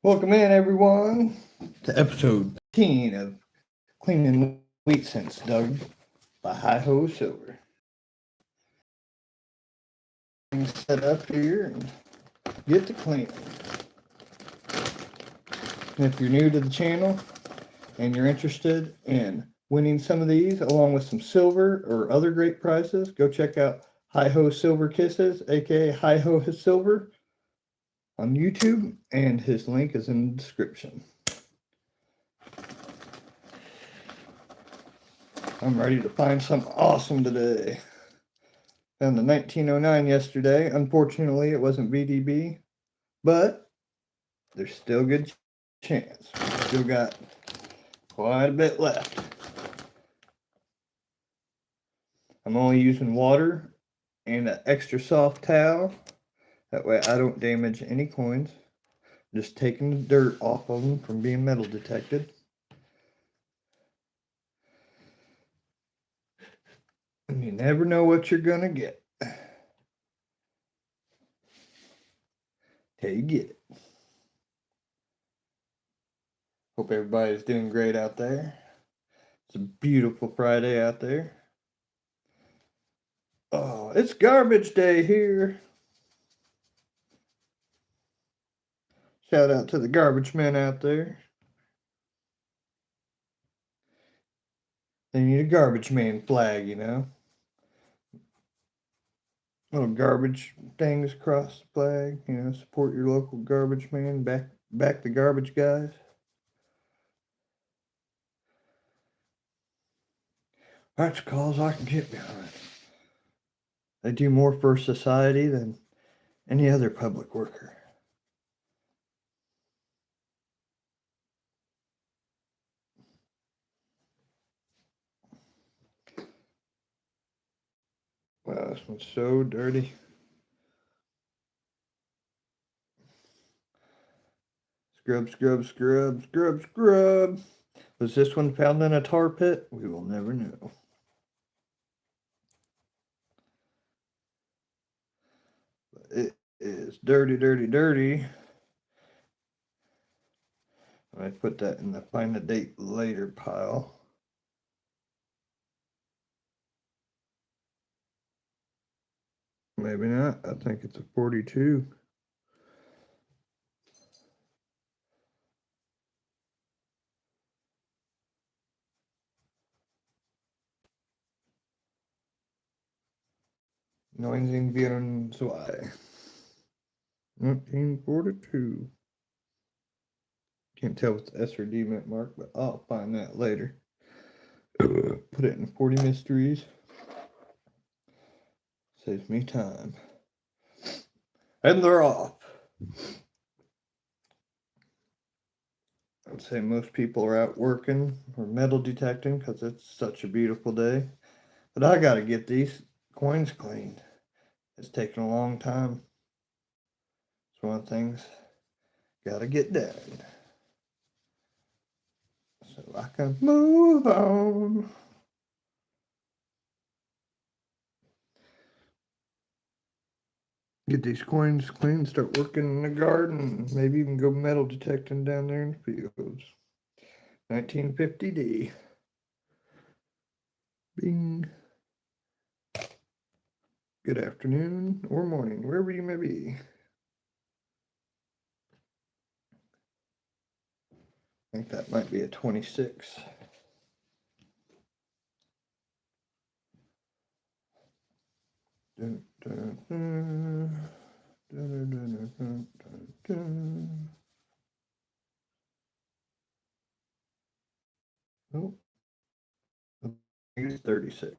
Welcome in, everyone, to episode 15 of Cleaning Wheat Sense, Doug, by HiHoSilver. Things set up here and get to cleaning. And if you're new to the channel and you're interested in winning some of these, along with some silver or other great prizes, go check out HiHoSilver Kisses, aka HiHoSilver, on YouTube, and his link is in the description. I'm ready to find something awesome today. Found the 1909 yesterday. Unfortunately, it wasn't VDB, but there's still a good chance. Still got quite a bit left. I'm only using water and an extra soft towel. That way I don't damage any coins. Just taking the dirt off of them from being metal detected. And you never know what you're going to get till you get it. Hope everybody's doing great out there. It's a beautiful Friday out there. Oh, it's garbage day here. Shout out to the garbage men out there. They need a garbage man flag, you know. Little garbage things across the flag, you know, support your local garbage man, back the garbage guys. That's a cause I can get behind. They do more for society than any other public worker. Wow, this one's so dirty. Scrub, scrub, scrub, scrub, scrub. Was this one found in a tar pit? We will never know. It is dirty, dirty, dirty. I put that in the find the date later pile. Maybe not. I think it's a 42. Neunzehn 1942. Can't tell if it's S or D mint mark, but I'll find that later. Put it in 40 mysteries. Saves me time. And they're off. I'd say most people are out working or metal detecting because it's such a beautiful day. But I got to get these coins cleaned. It's taking a long time. It's one of the things got to get done. So I can move on. Get these coins clean, start working in the garden, maybe even go metal detecting down there in the fields. 1950D. Bing. Good afternoon or morning, wherever you may be. I think that might be a 26. Dun, dun, dun. Dun, dun, dun, dun, dun. Oh, I think it's 36.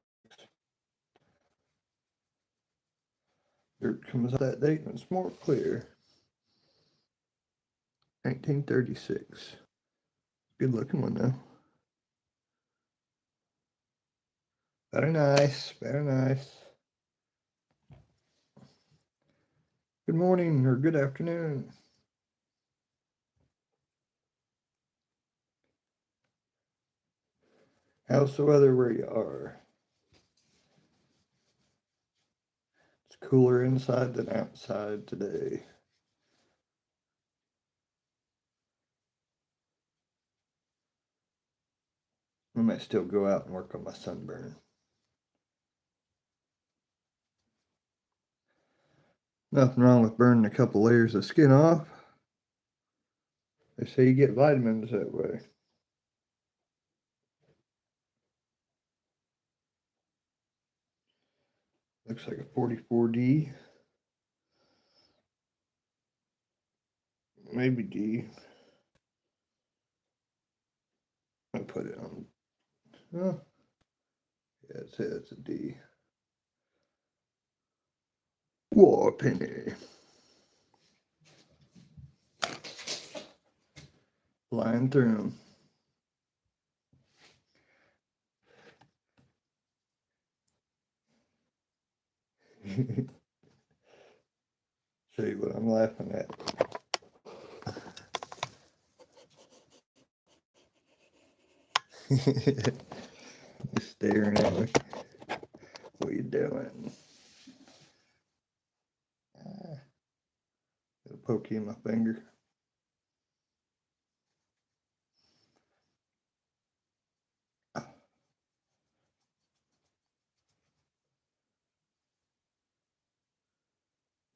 Dirt comes out that date and it's more clear. 1936. Good looking one though. Very nice, very nice. Good morning or good afternoon. How's the weather where you are? It's cooler inside than outside today. I might still go out and work on my sunburn. Nothing wrong with burning a couple layers of skin off. They say you get vitamins that way. Looks like a 44D. Maybe D. I'll put it on. Oh, yeah, it says it's a D. War penny. Flying through them. Show you what I'm laughing at. You're staring at me. What are you doing? It'll poke you in my finger.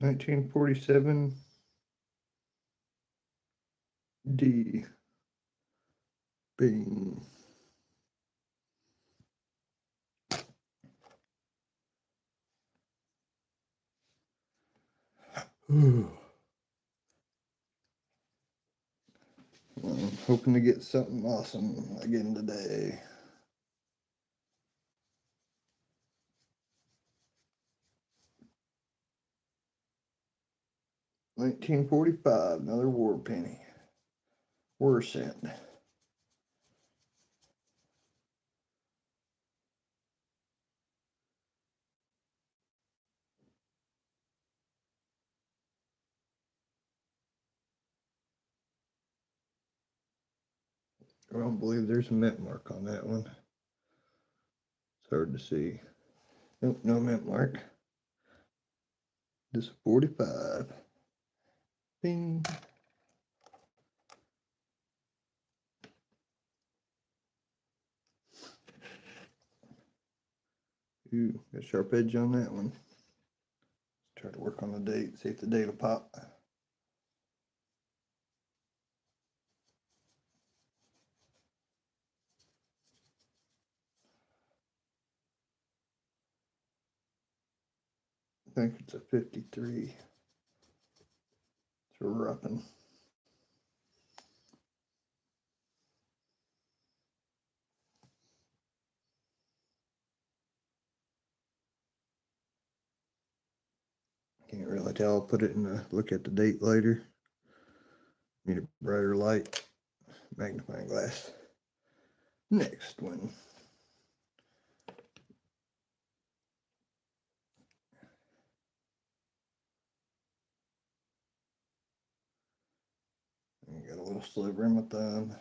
$19.47 D. Bing. I'm hoping to get something awesome again today. $19.45, another war penny. War cent. I don't believe there's a mint mark on that one. It's hard to see. Nope, no mint mark. Just 45. Bing. Ooh, got a sharp edge on that one. Try to work on the date, see if the date will pop. I think it's a 53. It's roughing. Can't really tell. I'll put it in a look at the date later. Need a brighter light. Magnifying glass. Next one. I got a little sliver in my thumb.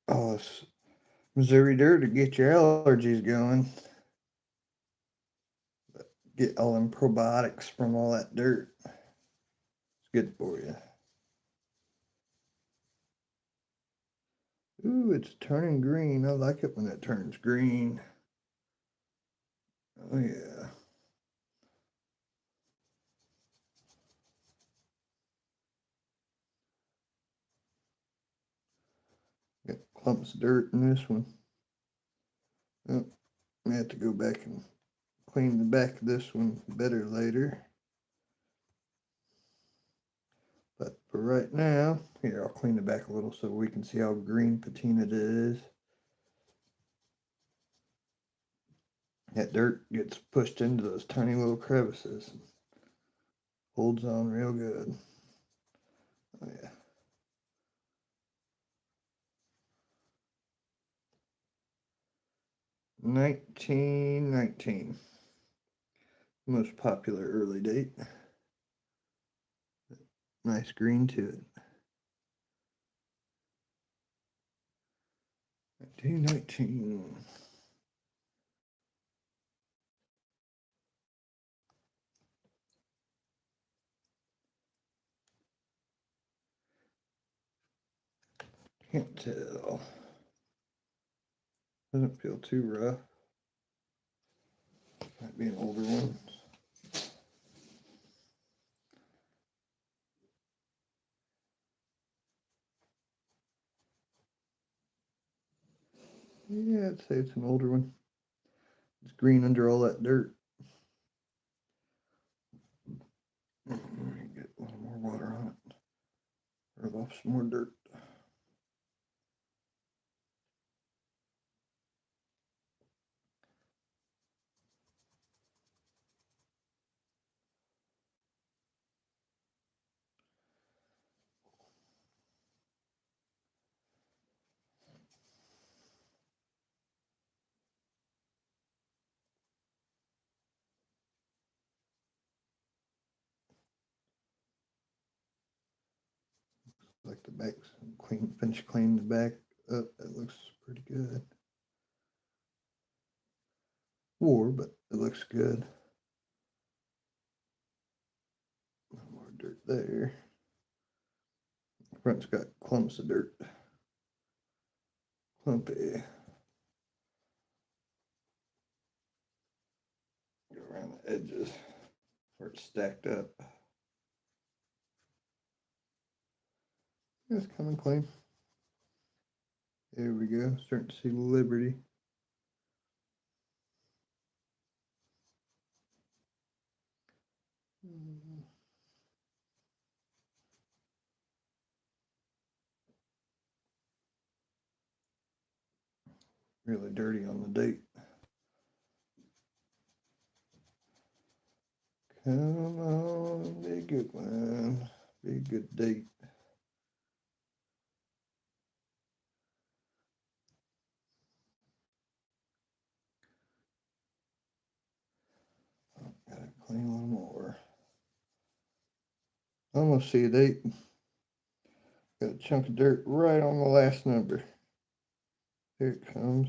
Oh, it's Missouri dirt to get your allergies going. Get all them probiotics from all that dirt. It's good for you. Ooh, it's turning green. I like it when it turns green. Oh, yeah. Got clumps of dirt in this one. Oh, I have to go back and clean the back of this one better later. But for right now, here, I'll clean the back a little so we can see how green patina it is. That dirt gets pushed into those tiny little crevices and holds on real good. Oh, yeah. $19.19. Most popular early date. Nice green to it. 1919. Can't tell. Doesn't feel too rough. Might be an older one. Yeah, I'd say it's an older one. It's green under all that dirt. Get a little more water on it. Rub off some more dirt. Like the back's clean, finish cleaning the back up. It looks pretty good. Wore, but it looks good. A little more dirt there. Front's got clumps of dirt. Clumpy. Go around the edges where it's stacked up. It's coming clean. There we go. Starting to see Liberty. Really dirty on the date. Come on, be a good one. Be a good date. Gotta clean a little more. Almost see a date. Got a chunk of dirt right on the last number. Here it comes.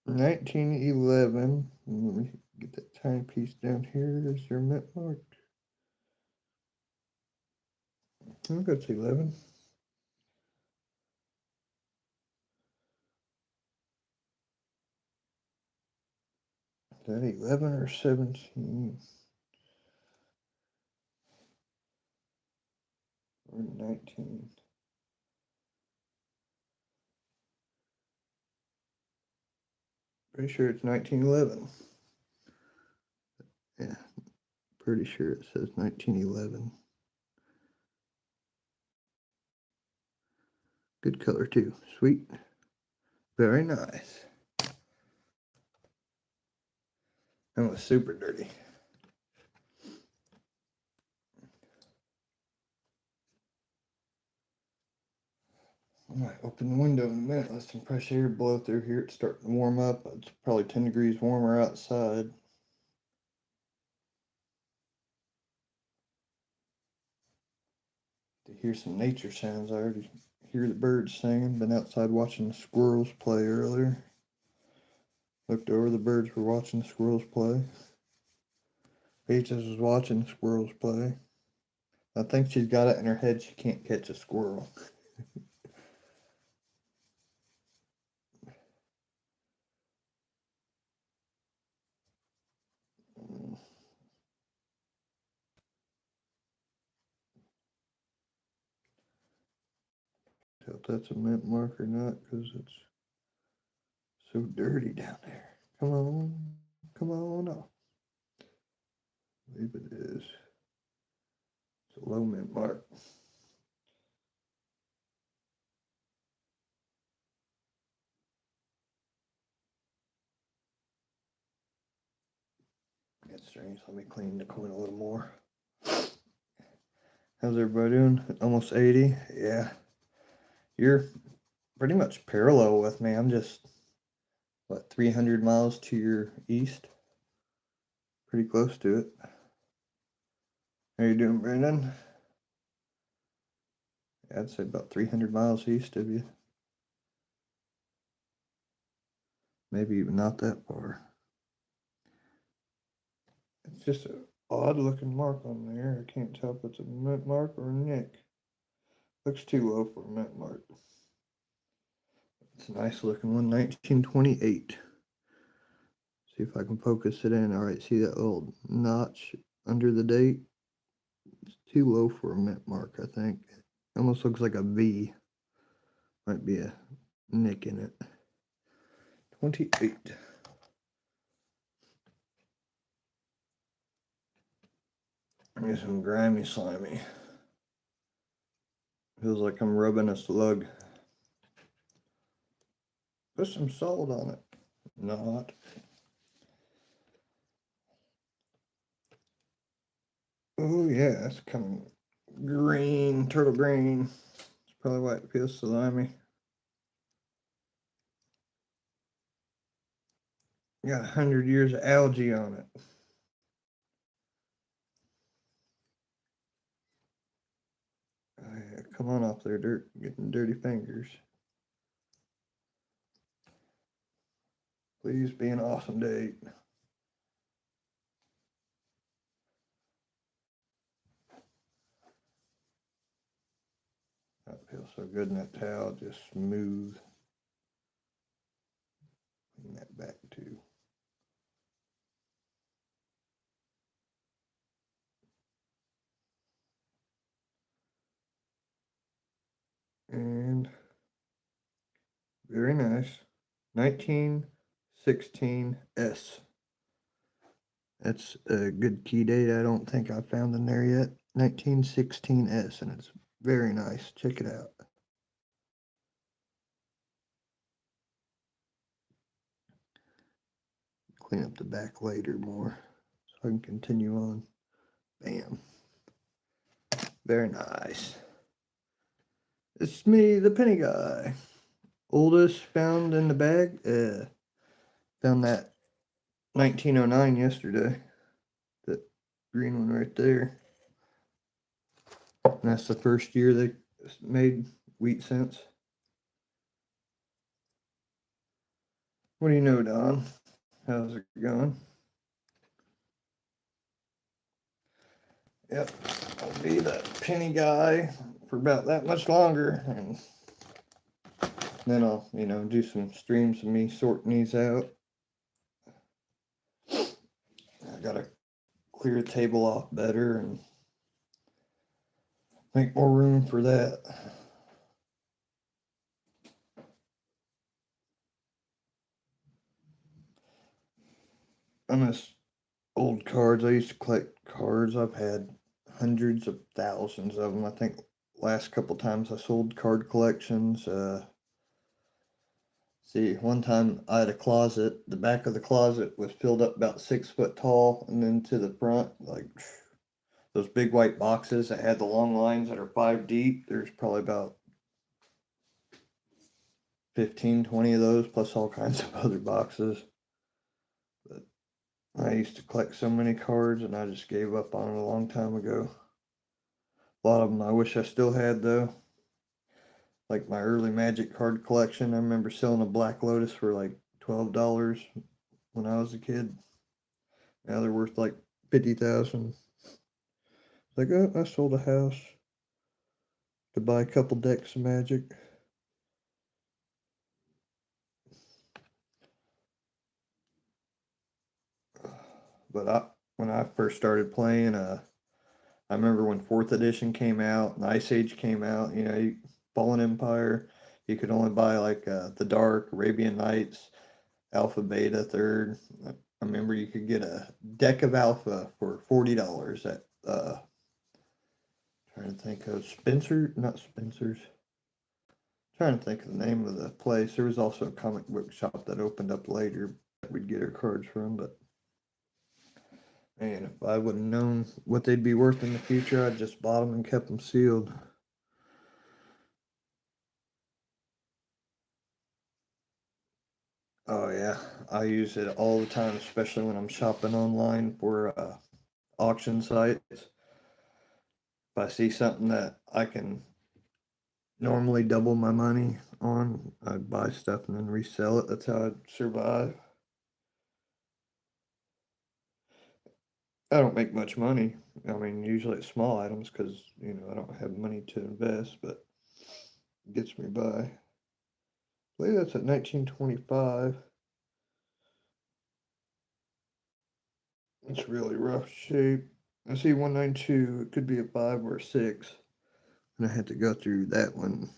$19.11. Let me get that tiny piece down here. Is there a mint mark? I'll go to 11. Is that 11 or 17? Or 19? Pretty sure it's 1911. Yeah, pretty sure it says 1911. Good color too. Sweet. Very nice. That was super dirty. I might open the window in a minute, let some fresh air blow through here. It's starting to warm up. It's probably 10 degrees warmer outside. To hear some nature sounds. I already hear the birds singing. Been outside watching the squirrels play earlier. Looked over, the birds were watching the squirrels play. Peaches was watching the squirrels play. I think she's got it in her head she can't catch a squirrel. Tell if that's a mint mark or not, because it's so dirty down there. Come on off. I believe it is. It's a low mint mark. That's strange. Let me clean the coin a little more. How's everybody doing? Almost 80? Yeah. You're pretty much parallel with me. I'm just, what, 300 miles to your east? Pretty close to it. How you doing, Brandon? Yeah, I'd say about 300 miles east of you. Maybe even not that far. It's just odd looking mark on there. I can't tell if it's a mint mark or a nick. Looks too low for a mint mark. It's a nice looking one, 1928. See if I can focus it in. All right, see that little notch under the date? It's too low for a mint mark, I think. Almost looks like a V. Might be a nick in it. 28. Here's some grimy slimy. Feels like I'm rubbing a slug. Put some salt on it. Not. Oh yeah, it's kind of green, turtle green. That's probably why it feels slimy. Got 100 years of algae on it. Oh, yeah, come on off there, dirt. Getting dirty fingers. Please be an awesome date. That feels so good in that towel, just smooth. Clean that back too. And very nice. 1916S. That's a good key date. I don't think I found in there yet. 1916S, and it's very nice. Check it out. Clean up the back later more so I can continue on. Bam. Very nice. It's me, the penny guy. Oldest found in the bag. Found that 1909 yesterday. That green one right there. And that's the first year they made wheat cents. What do you know, Don? How's it going? Yep, I'll be the penny guy for about that much longer, and then I'll, do some streams of me sorting these out. I gotta clear the table off better and make more room for that. I miss old cards. I used to collect cards. I've had hundreds of thousands of them. I think last couple times I sold card collections. See, one time I had a closet. The back of the closet was filled up about 6 foot tall, and then to the front, like those big white boxes that had the long lines that are 5 deep. There's probably about 15, 20 of those, plus all kinds of other boxes. But I used to collect so many cards, and I just gave up on it a long time ago. A lot of them I wish I still had, though. Like my early Magic card collection, I remember selling a Black Lotus for like $12 when I was a kid. Now they're worth like 50,000. Like, oh, I sold a house to buy a couple decks of Magic. But when I first started playing, I remember when 4th edition came out and Ice Age came out, Fallen Empire, you could only buy like the Dark, Arabian Nights, Alpha Beta 3rd. I remember you could get a deck of Alpha for $40 at, trying to think of not Spencer's. Trying to think of the name of the place. There was also a comic book shop that opened up later that we'd get our cards from, but man, if I would have known what they'd be worth in the future, I'd just bought them and kept them sealed. Oh yeah, I use it all the time, especially when I'm shopping online for auction sites. If I see something that I can normally double my money on, I'd buy stuff and then resell it. That's how I'd survive. I don't make much money. I mean, usually it's small items because, I don't have money to invest, but it gets me by. I believe that's at 1925. It's really rough shape. I see 192. It could be a 5 or a 6. And I had to go through that one,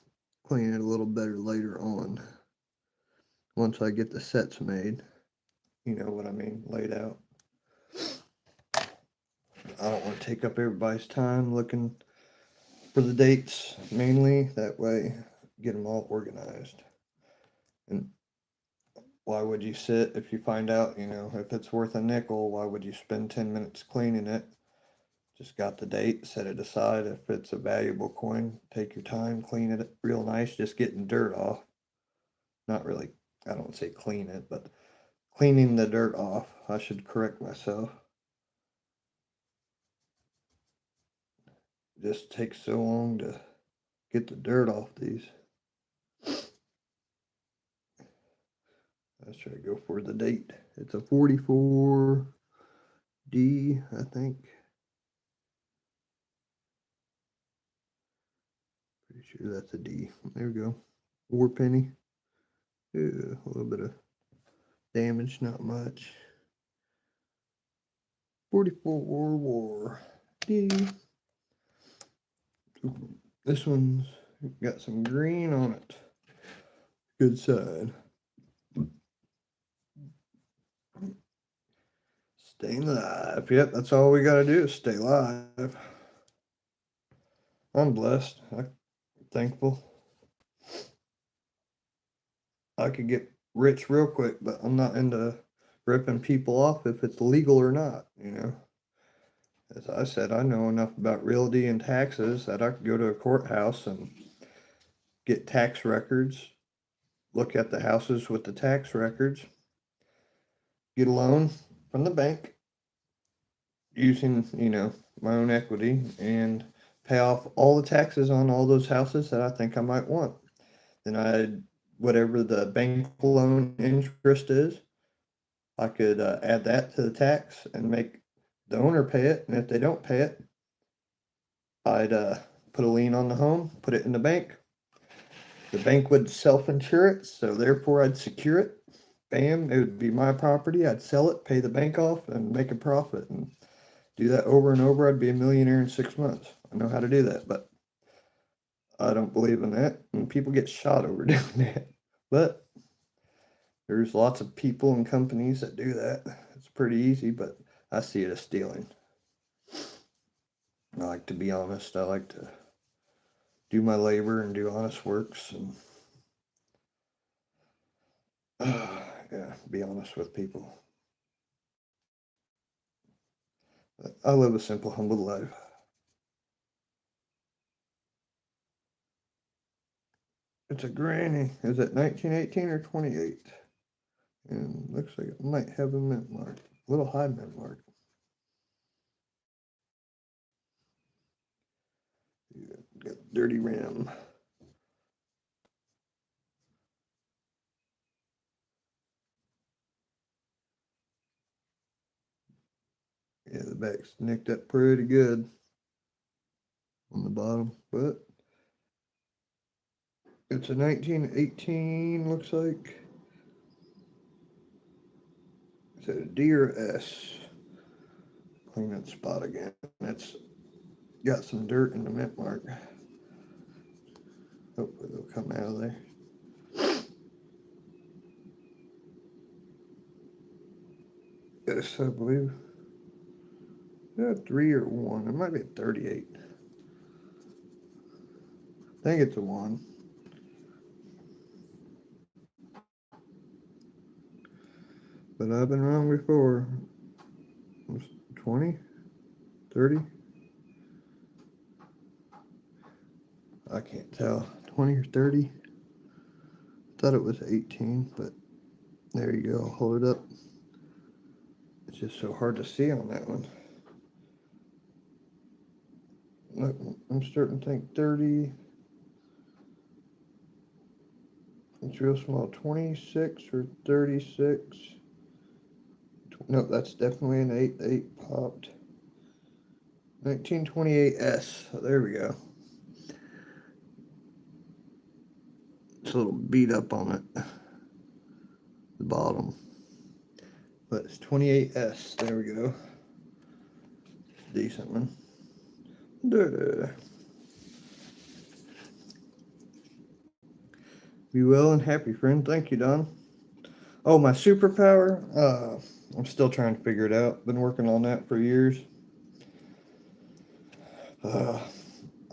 clean it a little better later on. Once I get the sets made. You know what I mean? Laid out. I don't want to take up everybody's time looking for the dates mainly. That way, get them all organized. And why would you sit if you find out, if it's worth a nickel, why would you spend 10 minutes cleaning it? Just got the date, set it aside. If it's a valuable coin, take your time, clean it real nice, just getting dirt off. Not really, I don't say clean it, but cleaning the dirt off. I should correct myself. It just takes so long to get the dirt off these. Let's try to go for the date. It's a 44D, I think. Pretty sure that's a D. There we go. 4 penny. Yeah, a little bit of damage, not much. 44 War D. This one's got some green on it. Good side. Staying alive. Yep, that's all we gotta do is stay alive. I'm blessed. I'm thankful. I could get rich real quick, but I'm not into ripping people off if it's legal or not. As I said, I know enough about realty and taxes that I could go to a courthouse and get tax records, look at the houses with the tax records, get a loan from the bank using, my own equity and pay off all the taxes on all those houses that I think I might want. Then whatever the bank loan interest is, I could add that to the tax and make the owner pay it. And if they don't pay it, I'd put a lien on the home, put it in the bank. The bank would self-insure it, so therefore I'd secure it. Bam, it would be my property. I'd sell it, pay the bank off, and make a profit. And do that over and over. I'd be a millionaire in 6 months. I know how to do that, but I don't believe in that. And people get shot over doing that. But there's lots of people and companies that do that. It's pretty easy, but I see it as stealing. I like to be honest. I like to do my labor and do honest works and yeah, be honest with people. I live a simple, humble life. It's a granny. Is it 1918 or 28? And looks like it might have a mint mark. A little high mint mark. Yeah, got dirty rim. Yeah, the back's nicked up pretty good on the bottom, but it's a 1918, looks like. Is that a D or S? Clean that spot again. It's got some dirt in the mint mark. Hopefully they'll come out of there. Yes, I believe. Yeah, 3 or 1. It might be a 38. I think it's a 1. But I've been wrong before. 20? 30? I can't tell. 20 or 30? Thought it was 18, but there you go. Hold it up. It's just so hard to see on that one. Look, I'm starting to think 30. It's real small. 26 or 36. No, that's definitely an 8. 8 popped. 1928S. There we go. It's a little beat up on it, the bottom. But it's 28S. There we go. Decent one. Da-da. Be well and happy, friend. Thank you, Don. Oh, my superpower? I'm still trying to figure it out. Been working on that for years. I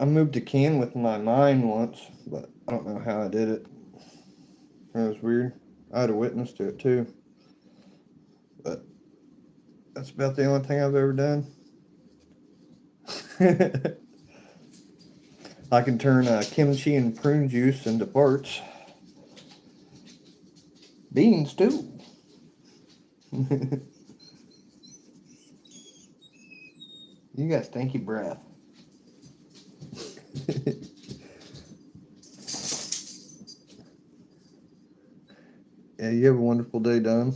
moved to Can with my mind once, but I don't know how I did it. It was weird. I had a witness to it too. But that's about the only thing I've ever done. I can turn kimchi and prune juice into farts. Beans too. You got stinky breath. Yeah, you have a wonderful day, Don.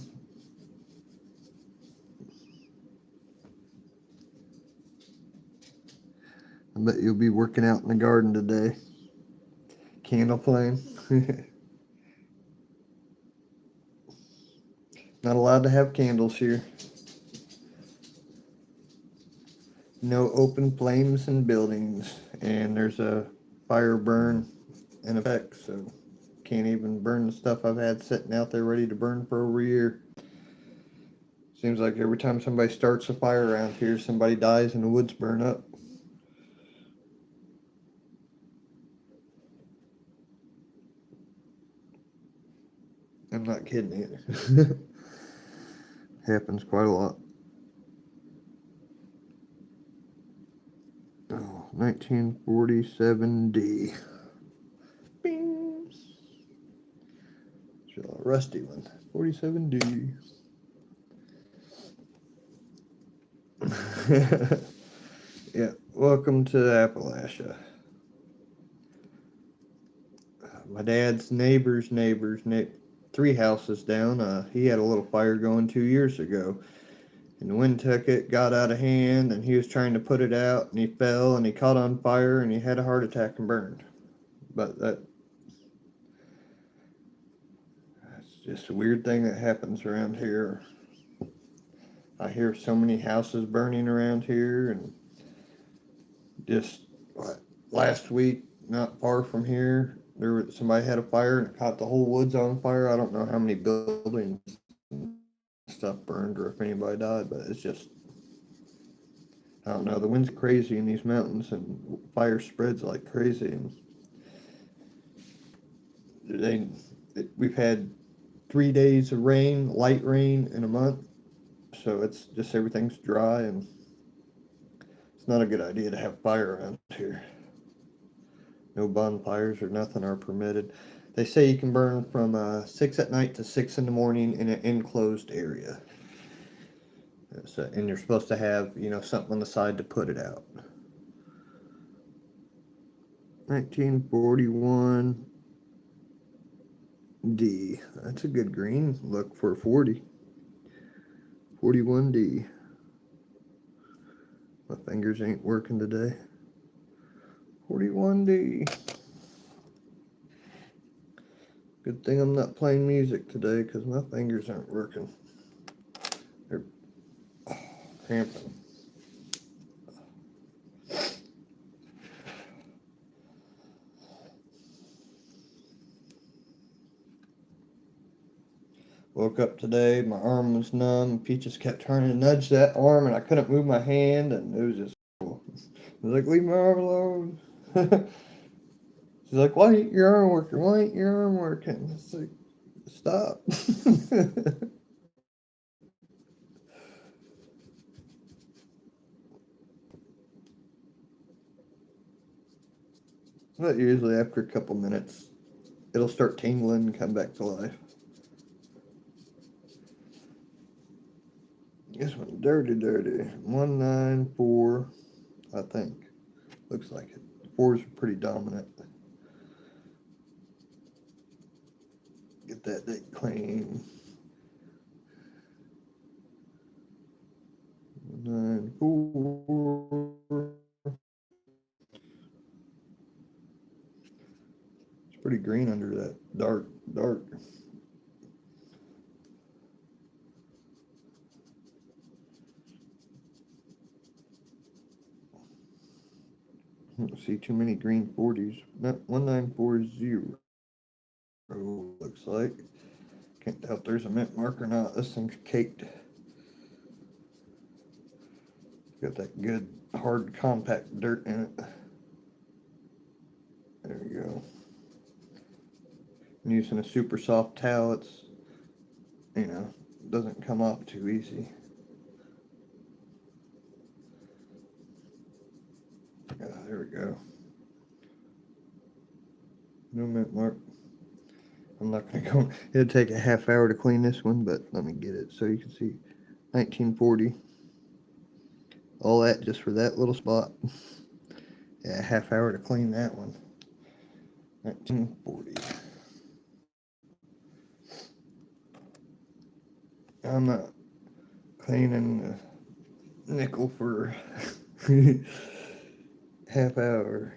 I bet you'll be working out in the garden today. Candle flame. Not allowed to have candles here. No open flames in buildings. And there's a fire burn in effect, so can't even burn the stuff I've had sitting out there ready to burn for over a year. Seems like every time somebody starts a fire around here, somebody dies and the woods burn up. I'm not kidding either. Happens quite a lot. Oh, 1947D. Bing. It's a rusty one. 47D. Yeah, welcome to Appalachia. My dad's neighbor's 3 houses down. He had a little fire going 2 years ago. And the wind took it, got out of hand, and he was trying to put it out, and he fell, and he caught on fire, and he had a heart attack and burned. But that's just a weird thing that happens around here. I hear so many houses burning around here, and just last week, not far from here, somebody had a fire and it caught the whole woods on fire. I don't know how many buildings and stuff burned or if anybody died, but it's just, I don't know. The wind's crazy in these mountains and fire spreads like crazy. And we've had 3 days of rain, light rain in a month, so it's just everything's dry and it's not a good idea to have fire around here. No bonfires or nothing are permitted. They say you can burn from 6 at night to 6 in the morning in an enclosed area. So, and you're supposed to have, something on the side to put it out. 1941 D. That's a good green look for 40. 41D. My fingers ain't working today. 41D. Good thing I'm not playing music today because my fingers aren't working. They're cramping. Woke up today, my arm was numb. Peaches kept trying to nudge that arm and I couldn't move my hand and it was just cool. I was like, leave my arm alone. She's like, why ain't your arm working? Why ain't your arm working? It's like, stop. But usually after a couple minutes, it'll start tingling and come back to life. This one's dirty. 194, I think. Looks like it. 4s are pretty dominant. Get that date clean. 194. don't see too many green 40s. Not 1940 looks like. Can't tell if there's a mint mark or not. This thing's caked. Got that good, hard, compact dirt in it. There we go. I'm using a super soft towel. It's, doesn't come off too easy. There we go. No mint mark. I'm not going to go. It'll take a half hour to clean this one, but let me get it so you can see. 1940. All that just for that little spot. Yeah, a half hour to clean that one. 1940. I'm not cleaning the nickel for half hour.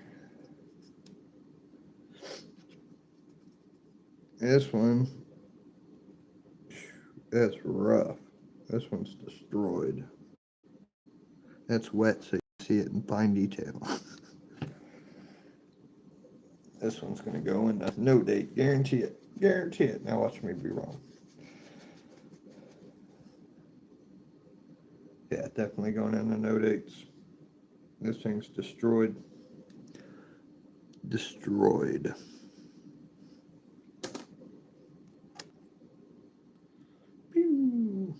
This one, that's rough. This one's destroyed. That's wet, so you see it in fine detail. This one's going to go in no date. Guarantee it. Guarantee it. Now watch me be wrong. Yeah, definitely going into no dates. This thing's destroyed. Destroyed. Pew.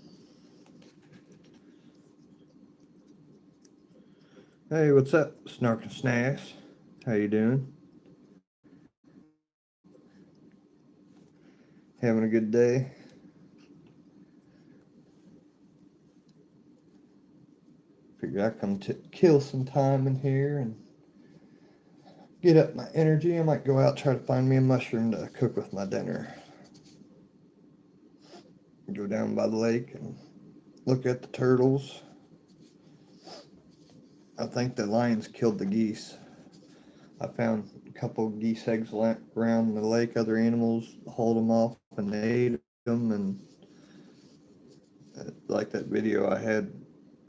Hey, what's up, Snark and Snacks? How you doing? Having a good day? Figured I'd come to kill some time in here and get up my energy. I might go out, try to find me a mushroom to cook with my dinner. Go down by the lake and look at the turtles. I think the lions killed the geese. I found a couple of geese eggs around the lake. Other animals hauled them off and they ate them. And like that video I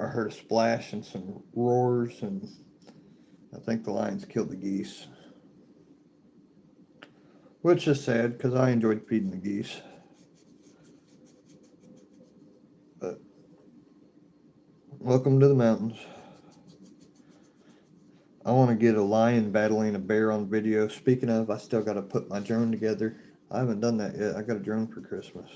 heard a splash and some roars, and I think the lions killed the geese. Which is sad because I enjoyed feeding the geese. But welcome to the mountains. I want to get a lion battling a bear on video. Speaking of, I still got to put my drone together. I haven't done that yet. I got a drone for Christmas.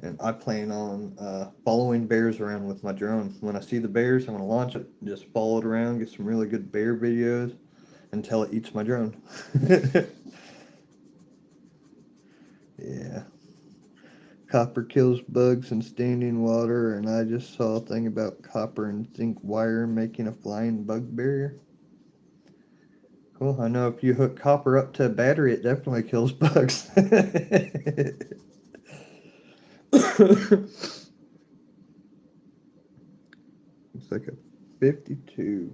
And I plan on following bears around with my drone. When I see the bears, I'm going to launch it, just follow it around, get some really good bear videos until it eats my drone. Yeah. Copper kills bugs in standing water, and I just saw a thing about copper and zinc wire making a flying bug barrier. Cool. I know if you hook copper up to a battery, it definitely kills bugs. It's like a 52.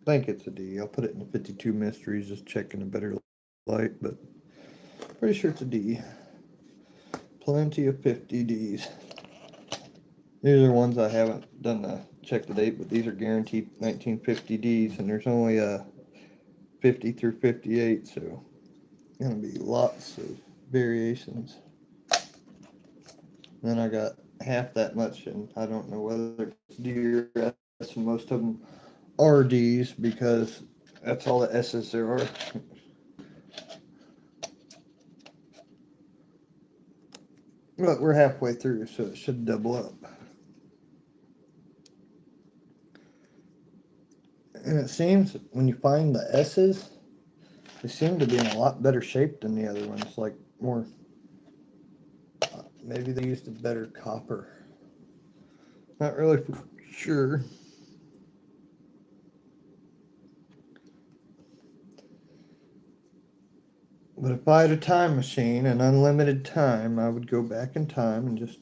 I think it's a D. I'll put it in the 52 mysteries, just checking a better light, but pretty sure it's a D. Plenty of 50 Ds. These are ones I haven't done the check the date, but these are guaranteed 1950 Ds, and there's only 50 through 58, so gonna be lots of variations. Then I got half that much, and I don't know whether it's D or S, and most of them are Ds because that's all the S's there are. But we're halfway through, so it should double up. And it seems when you find the S's, they seem to be in a lot better shape than the other ones. Like more, maybe they used a better copper. Not really for sure. But if I had a time machine and unlimited time, I would go back in time and just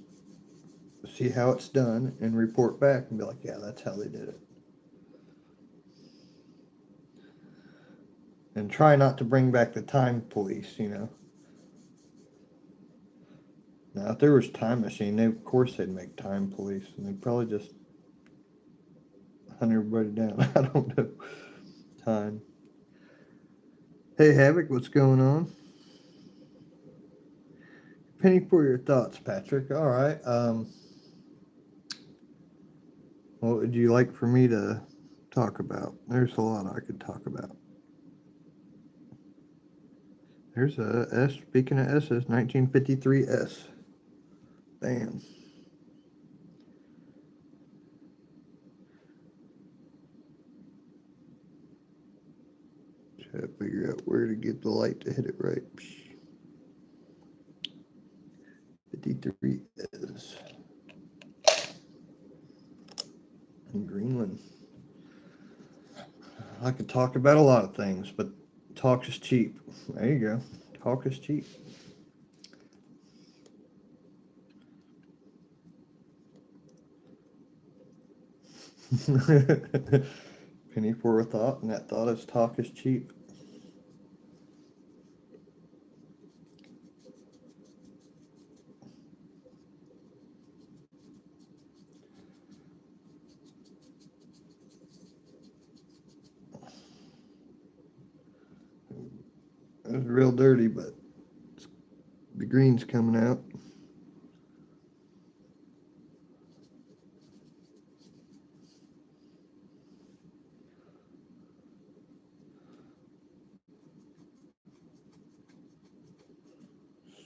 see how it's done and report back and be like, yeah, that's how they did it. And try not to bring back the time police, you know. Now, if there was Time Machine, they, of course they'd make Time Police, and they'd probably just hunt everybody down. I don't know. Time. Hey, Havoc, what's going on? Penny for your thoughts, Patrick. All right. What would you like for me to talk about? There's a lot I could talk about. There's a S. Speaking of S's, 1953 S. Bam. Try to figure out where to get the light to hit it right. 53 S. In Greenland. I could talk about a lot of things, but talk is cheap. There you go. Talk is cheap. Penny for a thought, and that thought is talk is cheap. It was real dirty, but the green's coming out.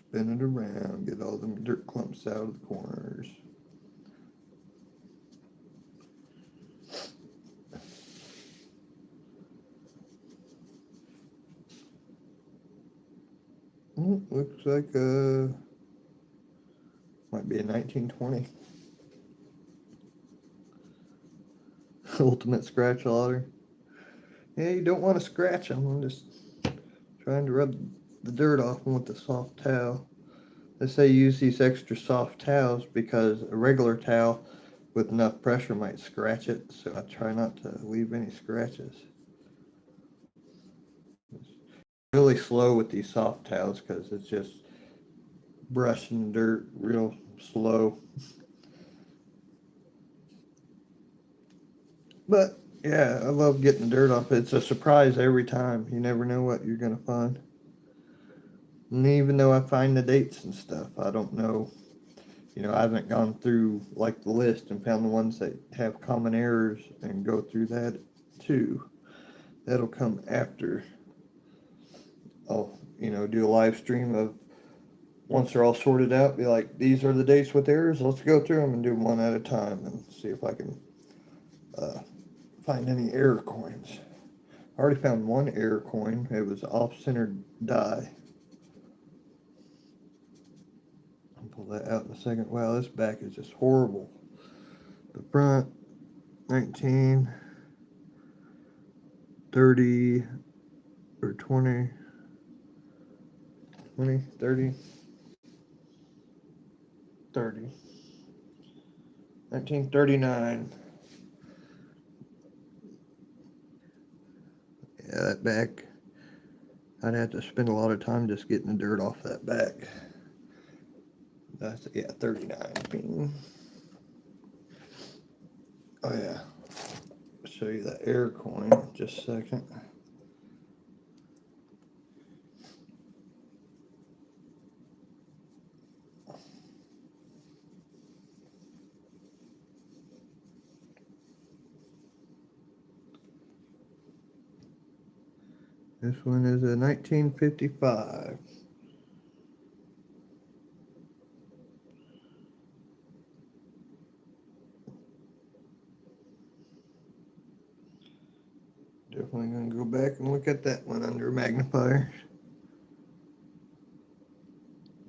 Spin it around, get all them dirt clumps out of the corners. Looks like might be a 1920. Ultimate scratch otter. Yeah, you don't want to scratch them. I'm just trying to rub the dirt off them with a soft towel. They say use these extra soft towels because a regular towel with enough pressure might scratch it, so I try not to leave any scratches. It's really slow with these soft towels because it's just brushing dirt real slow. But yeah, I love getting the dirt off. It's a surprise every time. You never know what you're gonna find. And even though I find the dates and stuff, I don't know. You know, I haven't gone through like the list and found the ones that have common errors and go through that too. That'll come after I'll, do a live stream of once they're all sorted out, be like, these are the dates with errors. Let's go through them and do them one at a time and see if I can find any error coins. I already found one error coin. It was off-centered die. I'll pull that out in a second. Wow, this back is just horrible. The front, 19, 30, or 20, 20, 30, 30, 1939. Yeah, that back, I'd have to spend a lot of time just getting the dirt off that back. That's, yeah, 39. Oh yeah, I'll show you that air coin in just a second. This one is a 1955. Definitely going to go back and look at that one under magnifier.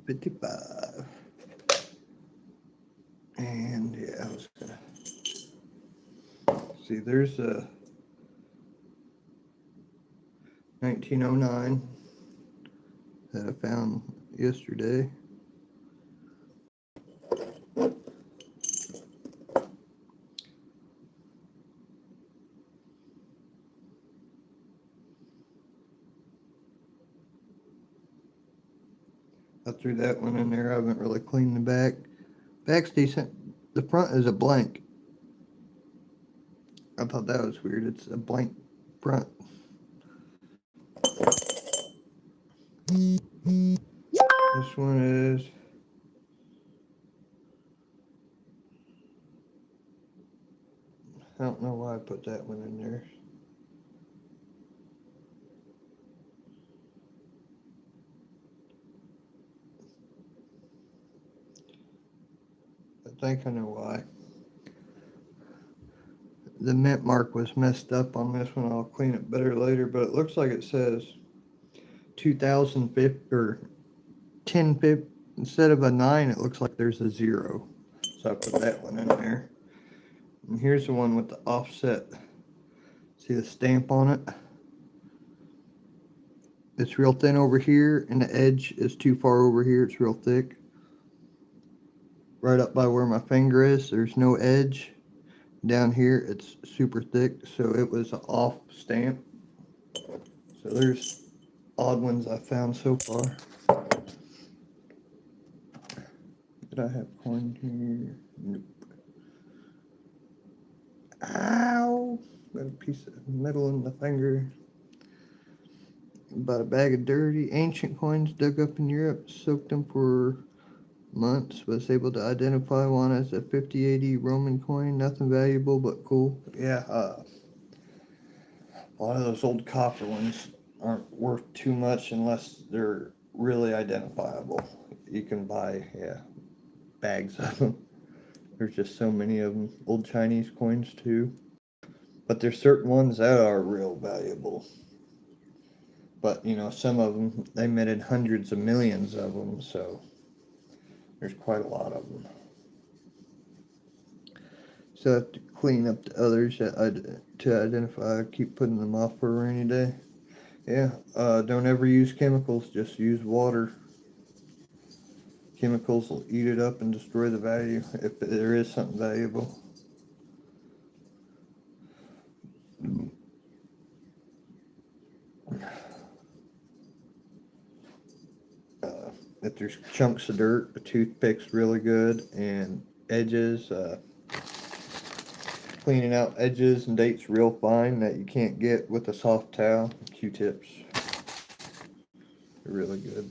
55. And yeah, I was going to see, there's a 1909 that I found yesterday. I threw that one in there. I haven't really cleaned the back. Back's decent. The front is a blank. I thought that was weird. It's a blank front. This one is I don't know why I put that one in there. I think I know why. The mint mark was messed up on this one. I'll clean it better later, but it looks like it says 2050 or 1050. Instead of a 9, it looks like there's a 0. So I put that one in there. And here's the one with the offset. See the stamp on it? It's real thin over here, and the edge is too far over here. It's real thick. Right up by where my finger is, there's no edge. Down here, it's super thick, so it was an off stamp. So there's odd ones I found so far. Did I have coin here? Nope. Ow! Got a piece of metal in the finger. About a bag of dirty ancient coins dug up in Europe, soaked them for months. Was able to identify one as a 5080 Roman coin. Nothing valuable, but cool. Yeah, a lot of those old copper ones aren't worth too much unless they're really identifiable. You can buy, bags of them. There's just so many of them. Old Chinese coins too. But there's certain ones that are real valuable. But, some of them, they minted hundreds of millions of them, so there's quite a lot of them. So I have to clean up the others to identify. I keep putting them off for a rainy day. Yeah, don't ever use chemicals, just use water. Chemicals will eat it up and destroy the value, if there is something valuable. If there's chunks of dirt, a toothpick's really good, and edges, cleaning out edges and dates real fine that you can't get with a soft towel. Q-tips, they're really good.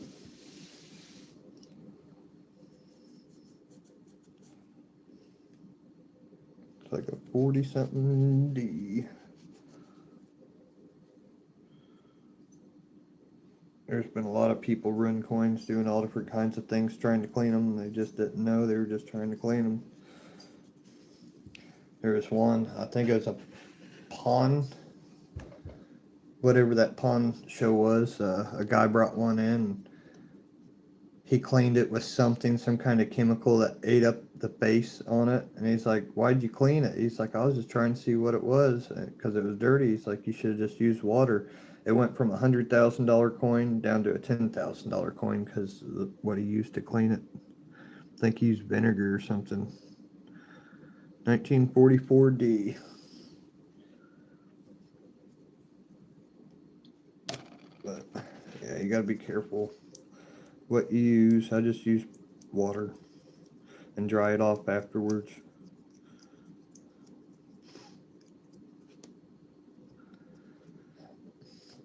It's like a 40-something D. There's been a lot of people ruin coins doing all different kinds of things trying to clean them. They just didn't know. They were just trying to clean them. There was one, I think it was a pawn, whatever that pawn show was. A guy brought one in. He cleaned it with something, some kind of chemical that ate up the face on it. And he's like, why'd you clean it? He's like, I was just trying to see what it was because it was dirty. He's like, you should have just used water. It went from a $100,000 coin down to a $10,000 coin because of what he used to clean it. I think he used vinegar or something. 1944 D. But yeah, you gotta be careful what you use. I just use water and dry it off afterwards.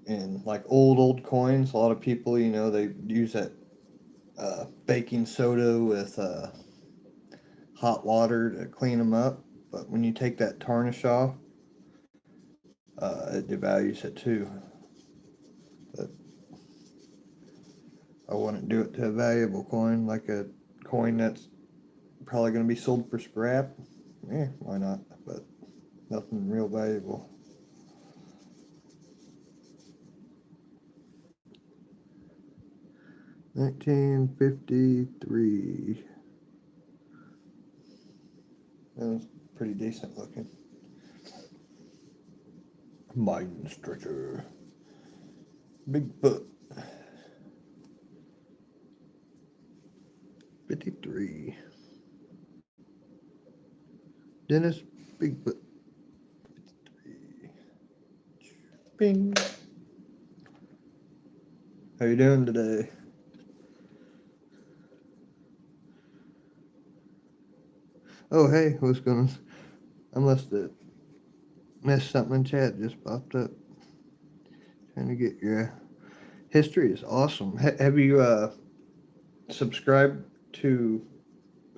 And like old coins, a lot of people, they use that baking soda with hot water to clean them up. But when you take that tarnish off, it devalues it too. But I wouldn't do it to a valuable coin, like a coin that's probably going to be sold for scrap. Yeah, why not? But nothing real valuable. $19.53. That was pretty decent looking. Biden stretcher. Bigfoot. 53. Dennis Bigfoot. 53. Bing. How you doing today? Oh, hey, I must have missed something in chat, just popped up. Trying to get your history is awesome. Have you subscribed to,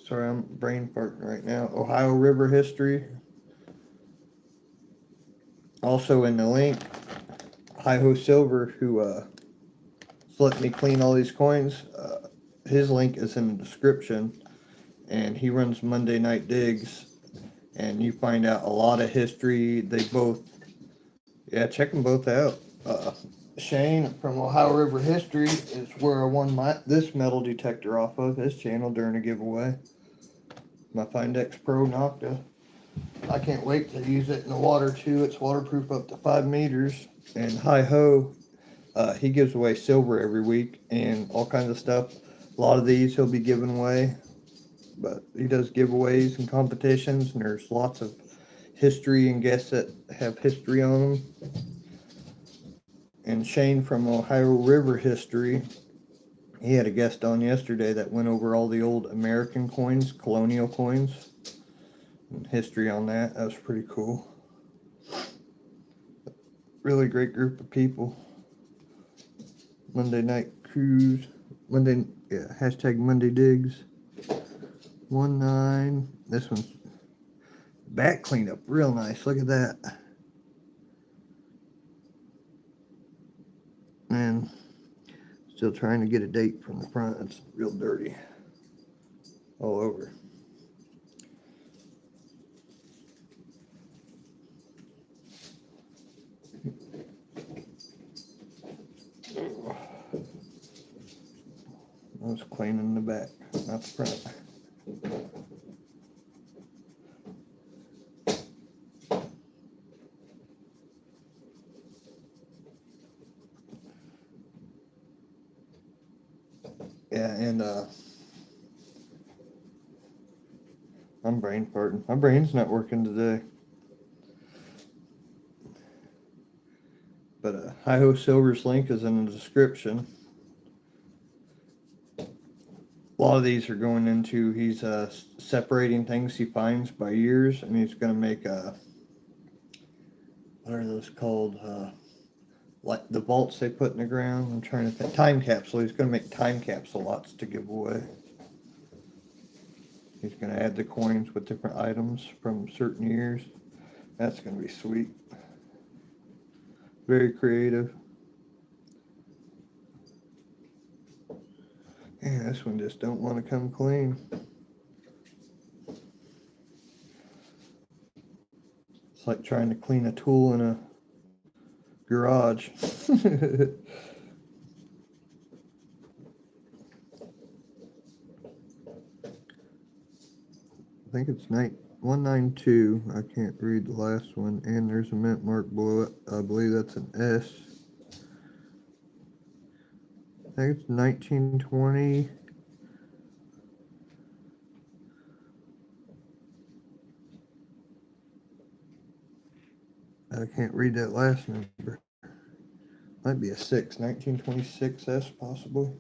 sorry, I'm brain farting right now, Ohio River History? Also in the link, HiHoSilver, who let me clean all these coins, his link is in the description, and he runs Monday Night Digs, and you find out a lot of history. They both, yeah, check them both out. Shane from Ohio River History is where I won this metal detector off of his channel during a giveaway. My Find X Pro Nocta. I can't wait to use it in the water too. It's waterproof up to 5 meters. And Hi-Ho, he gives away silver every week and all kinds of stuff. A lot of these he'll be giving away, but he does giveaways and competitions, and there's lots of history and guests that have history on them. And Shane from Ohio River History, he had a guest on yesterday that went over all the old American coins, colonial coins, and history on that. That was pretty cool. Really great group of people. Monday Night Cruise. Hashtag Monday Digs. 19. This one's back cleanup. Real nice. Look at that. And still trying to get a date from the front. It's real dirty. All over. I was cleaning the back, not the front. Yeah, and I'm brain farting. My brain's not working today. But HiHoSilver's link is in the description. A lot of these are going into, he's separating things he finds by years, and he's going to make what are those called? Like the vaults they put in the ground. I'm trying to think. Time capsule. He's going to make time capsule lots to give away. He's going to add the coins with different items from certain years. That's going to be sweet. Very creative. Yeah, this one just don't want to come clean. It's like trying to clean a tool in a garage. I think it's 192. I can't read the last one. And there's a mint mark below it. I believe that's an S. I think it's 1920. I can't read that last number. Might be a 6. 1926 S possibly.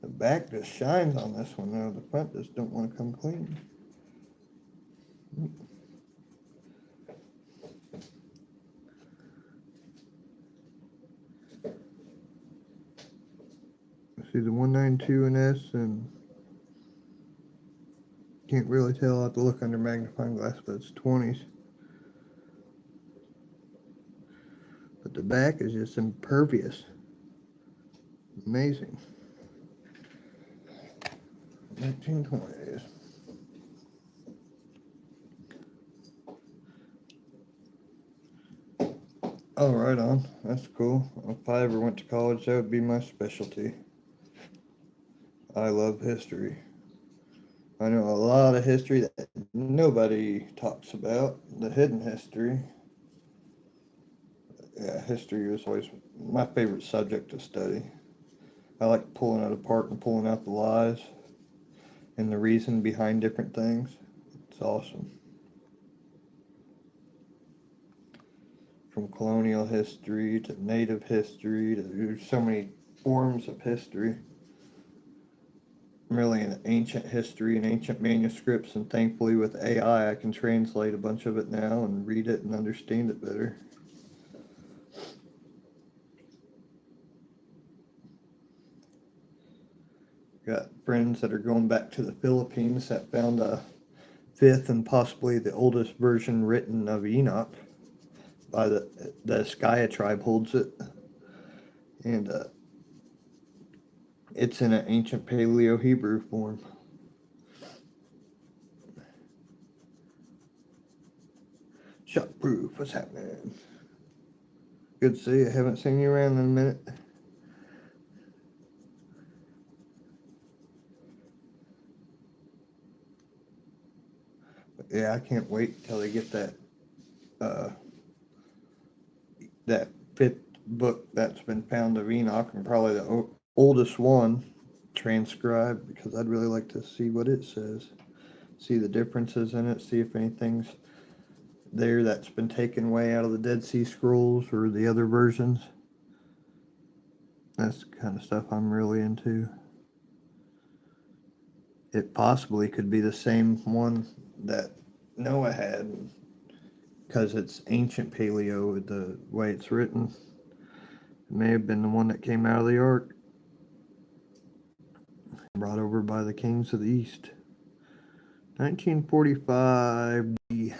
The back just shines on this one though. The front just don't want to come clean. See the 192 and S, and can't really tell. I'll have to look under magnifying glass, but it's 20s. But the back is just impervious. Amazing. 1920s. Oh, right on. That's cool. If I ever went to college, that would be my specialty. I love history. I know a lot of history that nobody talks about. The hidden history. Yeah, history was always my favorite subject to study. I like pulling it apart and pulling out the lies and the reason behind different things. It's awesome. from colonial history to native history to there's so many forms of history. Really in ancient history and ancient manuscripts, and thankfully with AI I can translate a bunch of it now and read it and understand it better. Got friends that are going back to the Philippines that found a fifth and possibly the oldest version written of Enoch by the Skaya tribe holds it, and it's in an ancient Paleo Hebrew form. Shotproof, what's happening? Good to see you. Haven't seen you around in a minute. But yeah, I can't wait till they get uh, that fifth book that's been found of Enoch, and probably the oldest one transcribed, because I'd really like to see what it says, see the differences in it, see if anything's there that's been taken away out of the Dead Sea Scrolls or the other versions. That's the kind of stuff I'm really into. It possibly could be the same one that Noah had, because it's ancient Paleo, the way it's written. It may have been the one that came out of the ark, brought over by the kings of the east. 1945. That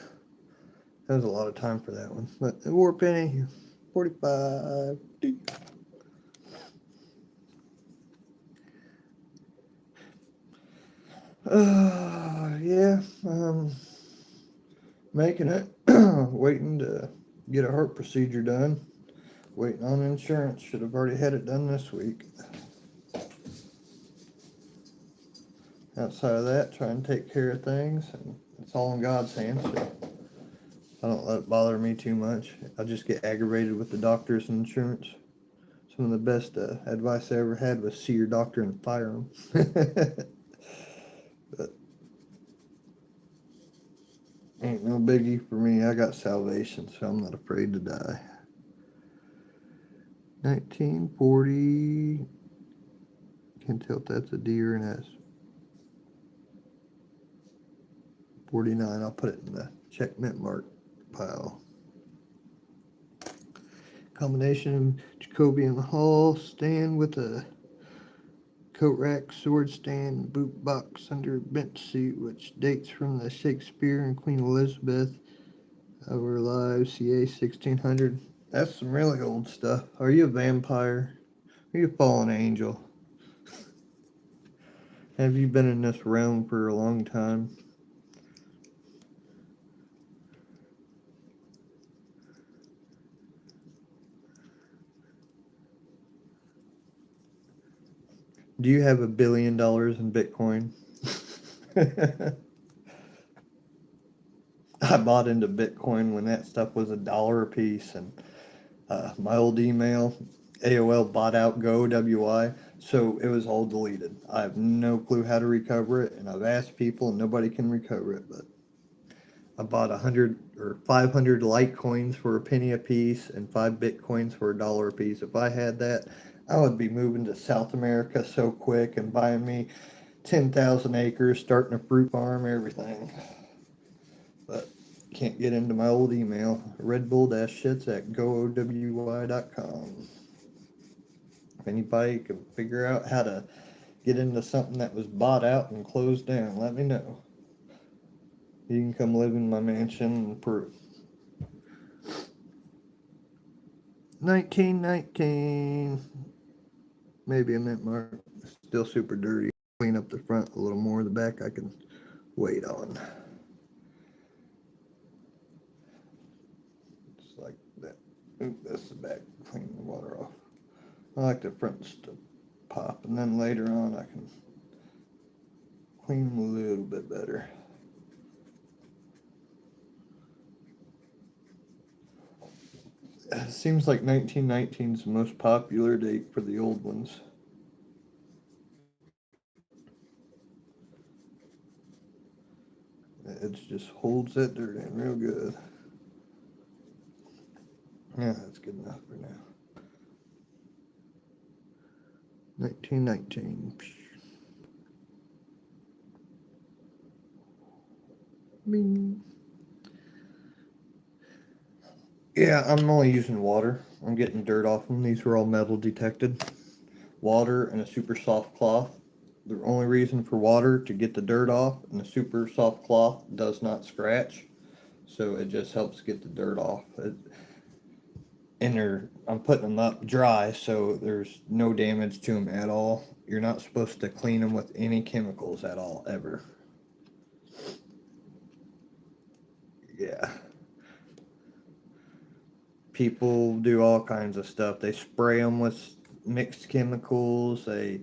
was a lot of time for that one. But the war penny, 45. Yeah, making it. Waiting to get a heart procedure done. Waiting on insurance. Should have already had it done this week. Outside of that, trying to take care of things, and it's all in God's hands. So I don't let it bother me too much. I just get aggravated with the doctors and insurance. Some of the best advice I ever had was see your doctor and fire him. But ain't no biggie for me. I got salvation, so I'm not afraid to die. 1940. Can't tell if that's a D or an S. 49. I'll put it in the check mint mark pile. Combination Jacobean hall stand with a coat rack, sword stand, boot box under bench seat, which dates from the Shakespeare and Queen Elizabeth of her lives, CA 1600. That's some really old stuff. Are you a vampire? Are you a fallen angel? Have you been in this realm for a long time? Do you have $1 billion in Bitcoin? I bought into Bitcoin when that stuff was $1 a piece, and my old email, AOL bought out Go WI, so it was all deleted. I have no clue how to recover it, and I've asked people, and nobody can recover it. But I bought 100 or 500 Litecoins for a penny a piece, and 5 Bitcoins for $1 a piece. If I had that, I would be moving to South America so quick and buying me 10,000 acres, starting a fruit farm, everything. But can't get into my old email, redbull-shits@goowy.com. If anybody can figure out how to get into something that was bought out and closed down, let me know. You can come live in my mansion and prove. 1919. Maybe a mint mark. Still super dirty. Clean up the front a little more. The back I can wait on. Just like that. Oop, that's the back. Clean the water off. I like the fronts to pop, and then later on I can clean them a little bit better. It seems like 1919 is the most popular date for the old ones. It just holds that dirt in real good. Yeah, that's good enough for now. 1919. Bing. Yeah, I'm only using water. I'm getting dirt off them. These were all metal detected. Water and a super soft cloth. The only reason for water to get the dirt off, and the super soft cloth does not scratch, so it just helps get the dirt off. I'm putting them up dry, so there's no damage to them at all. You're not supposed to clean them with any chemicals at all, ever. Yeah. People do all kinds of stuff. They spray them with mixed chemicals. They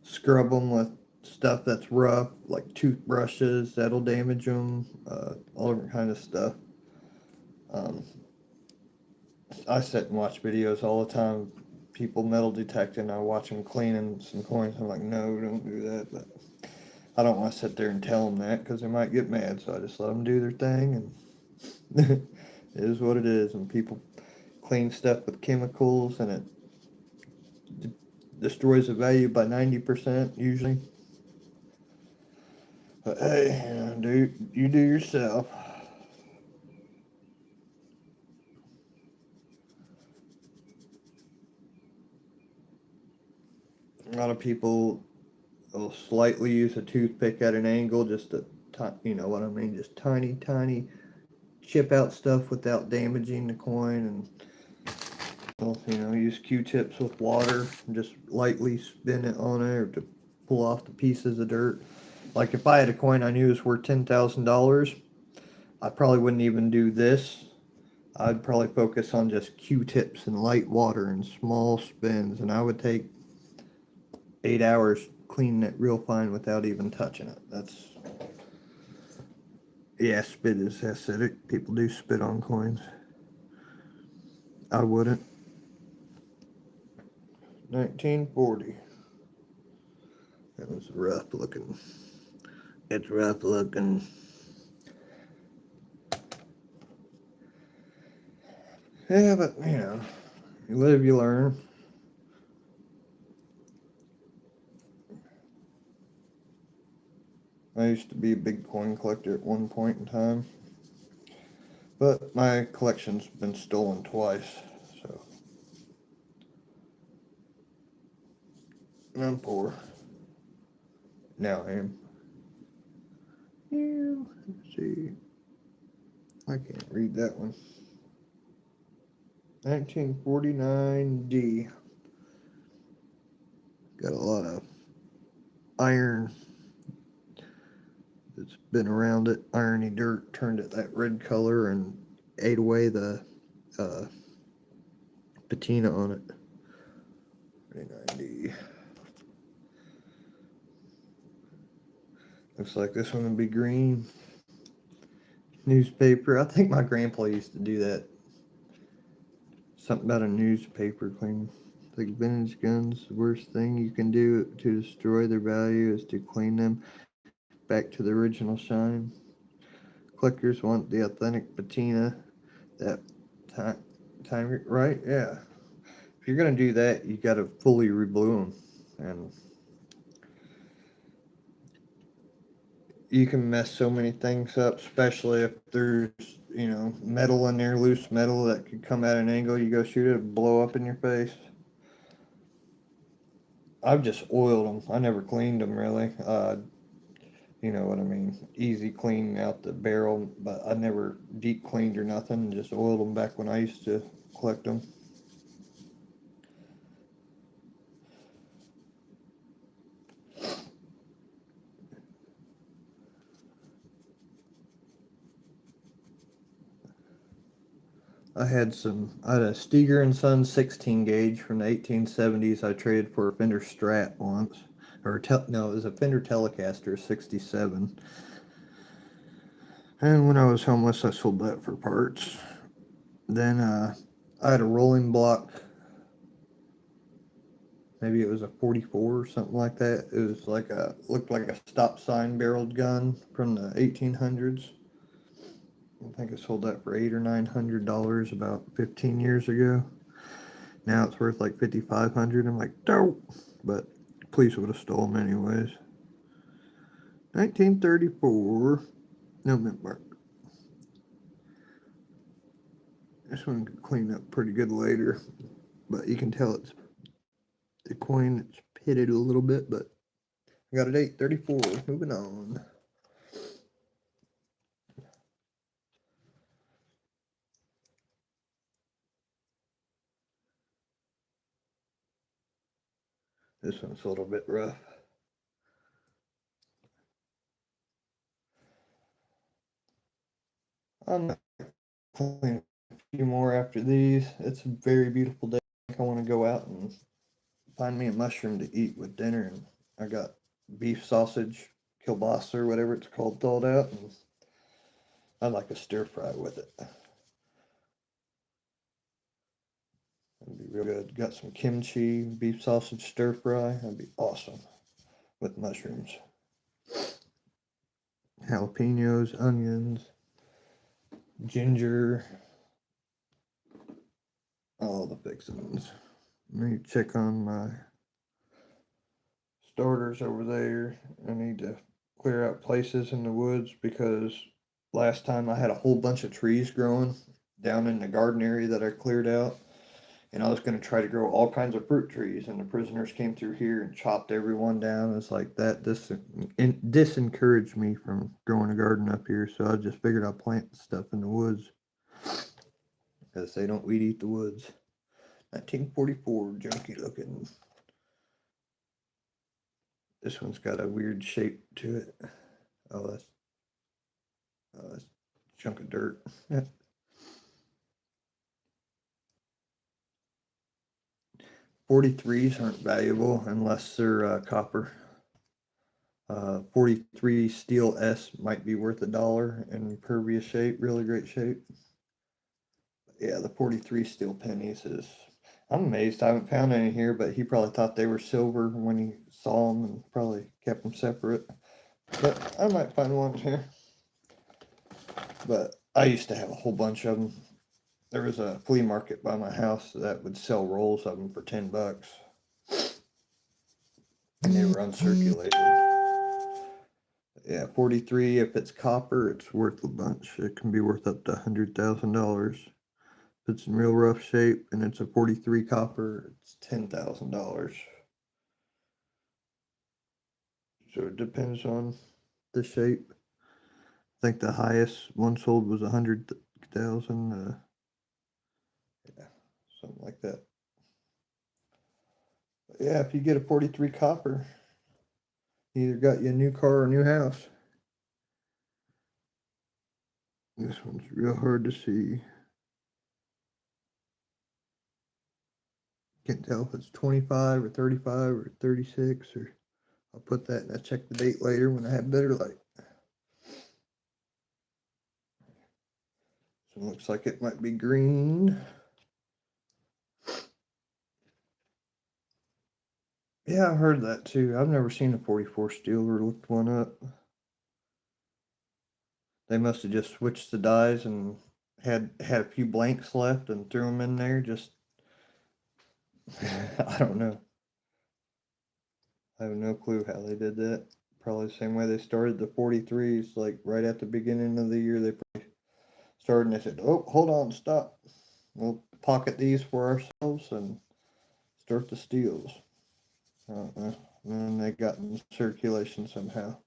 scrub them with stuff that's rough, like toothbrushes. That'll damage them. All different kind of stuff. Um, I sit and watch videos all the time. People metal detecting. I watch them cleaning some coins. I'm like, no, don't do that. But I don't want to sit there and tell them that because they might get mad. So I just let them do their thing, and it is what it is. And people clean stuff with chemicals, and it destroys the value by 90% usually. But hey, you do yourself. A lot of people will slightly use a toothpick at an angle just to, you know what I mean, just tiny chip out stuff without damaging the coin, and use Q-tips with water and just lightly spin it on there to pull off the pieces of dirt. Like if I had a coin I knew was worth $10,000, I probably wouldn't even do this. I'd probably focus on just Q-tips and light water and small spins, and I would take 8 hours cleaning it real fine without even touching it. Yeah, spit is acidic. People do spit on coins. I wouldn't. 1940. That was rough looking. It's rough looking. Yeah, but you live, you learn. I used to be a big coin collector at one point in time, but my collection's been stolen twice, so I'm poor. Now I am. Yeah, let's see. I can't read that one. 1949D. Got a lot of iron that's been around it. Irony dirt turned it that red color and ate away the uh, patina on it. 49D. Looks like this one would be green. Newspaper. I think my grandpa used to do that. Something about a newspaper clean. Like vintage guns, the worst thing you can do to destroy their value is to clean them back to the original shine. Collectors want the authentic patina. That time, right? Yeah. If you're gonna do that, you got to fully reblue them, and you can mess so many things up, especially if there's metal in there, loose metal that could come at an angle. You go shoot it, blow up in your face. I've just oiled them. I never cleaned them really. You know what I mean? Easy cleaning out the barrel, but I never deep cleaned or nothing. Just oiled them back when I used to collect them. I had a Steger and Son 16 gauge from the 1870s. I traded for a Fender Strat once, no, it was a Fender Telecaster 67. And when I was homeless, I sold that for parts. Then I had a rolling block. Maybe it was a 44 or something like that. It was looked like a stop sign barreled gun from the 1800s. I think I sold that for $800 or $900 about 15 years ago. Now it's worth like $5,500. I'm like, dope. But police would have stolen them anyways. 1934. No mint mark. This one could clean up pretty good later. But you can tell it's the coin, it's pitted a little bit, but I got it 834. Moving on. This one's a little bit rough. I'm gonna clean a few more after these. It's a very beautiful day. I want to go out and find me a mushroom to eat with dinner, and I got beef sausage, kielbasa or whatever it's called, thawed out, and I'd like a stir fry with it. It'd be real good. Got some kimchi, beef sausage stir fry. That'd be awesome with mushrooms. Jalapenos, onions, ginger, all the fixings. Let me check on my starters over there. I need to clear out places in the woods because last time I had a whole bunch of trees growing down in the garden area that I cleared out. And I was going to try to grow all kinds of fruit trees, and the prisoners came through here and chopped every one down. It's like that disencouraged me from growing a garden up here, so I just figured I'd plant stuff in the woods because they don't weed eat the woods. 1944, junky looking. This one's got a weird shape to it. Oh, that's a chunk of dirt. 43s aren't valuable unless they're copper. 43 steel S might be worth $1 in impervious shape, really great shape. Yeah, the 43 steel pennies is. I'm amazed I haven't found any here, but he probably thought they were silver when he saw them and probably kept them separate. But I might find one here. But I used to have a whole bunch of them. There was a flea market by my house that would sell rolls of them for $10. And they were uncirculated. Yeah, 43, if it's copper, it's worth a bunch. It can be worth up to $100,000. If it's in real rough shape and it's a 43 copper, it's $10,000. So it depends on the shape. I think the highest one sold was 100,000. Yeah, something like that. But yeah, if you get a 43 copper, you either got you a new car or a new house. This one's real hard to see. Can't tell if it's 25 or 35 or 36 or I'll put that and I'll check the date later when I have better light. So it looks like it might be green. Yeah, I heard that too. I've never seen a 44 steel or looked one up. They must have just switched the dies and had a few blanks left and threw them in there. Just I don't know. I have no clue how they did that. Probably the same way they started the 43s, like right at the beginning of the year. They probably started and they said, "Oh, hold on, stop. We'll pocket these for ourselves and start the steels." And then they got in circulation somehow.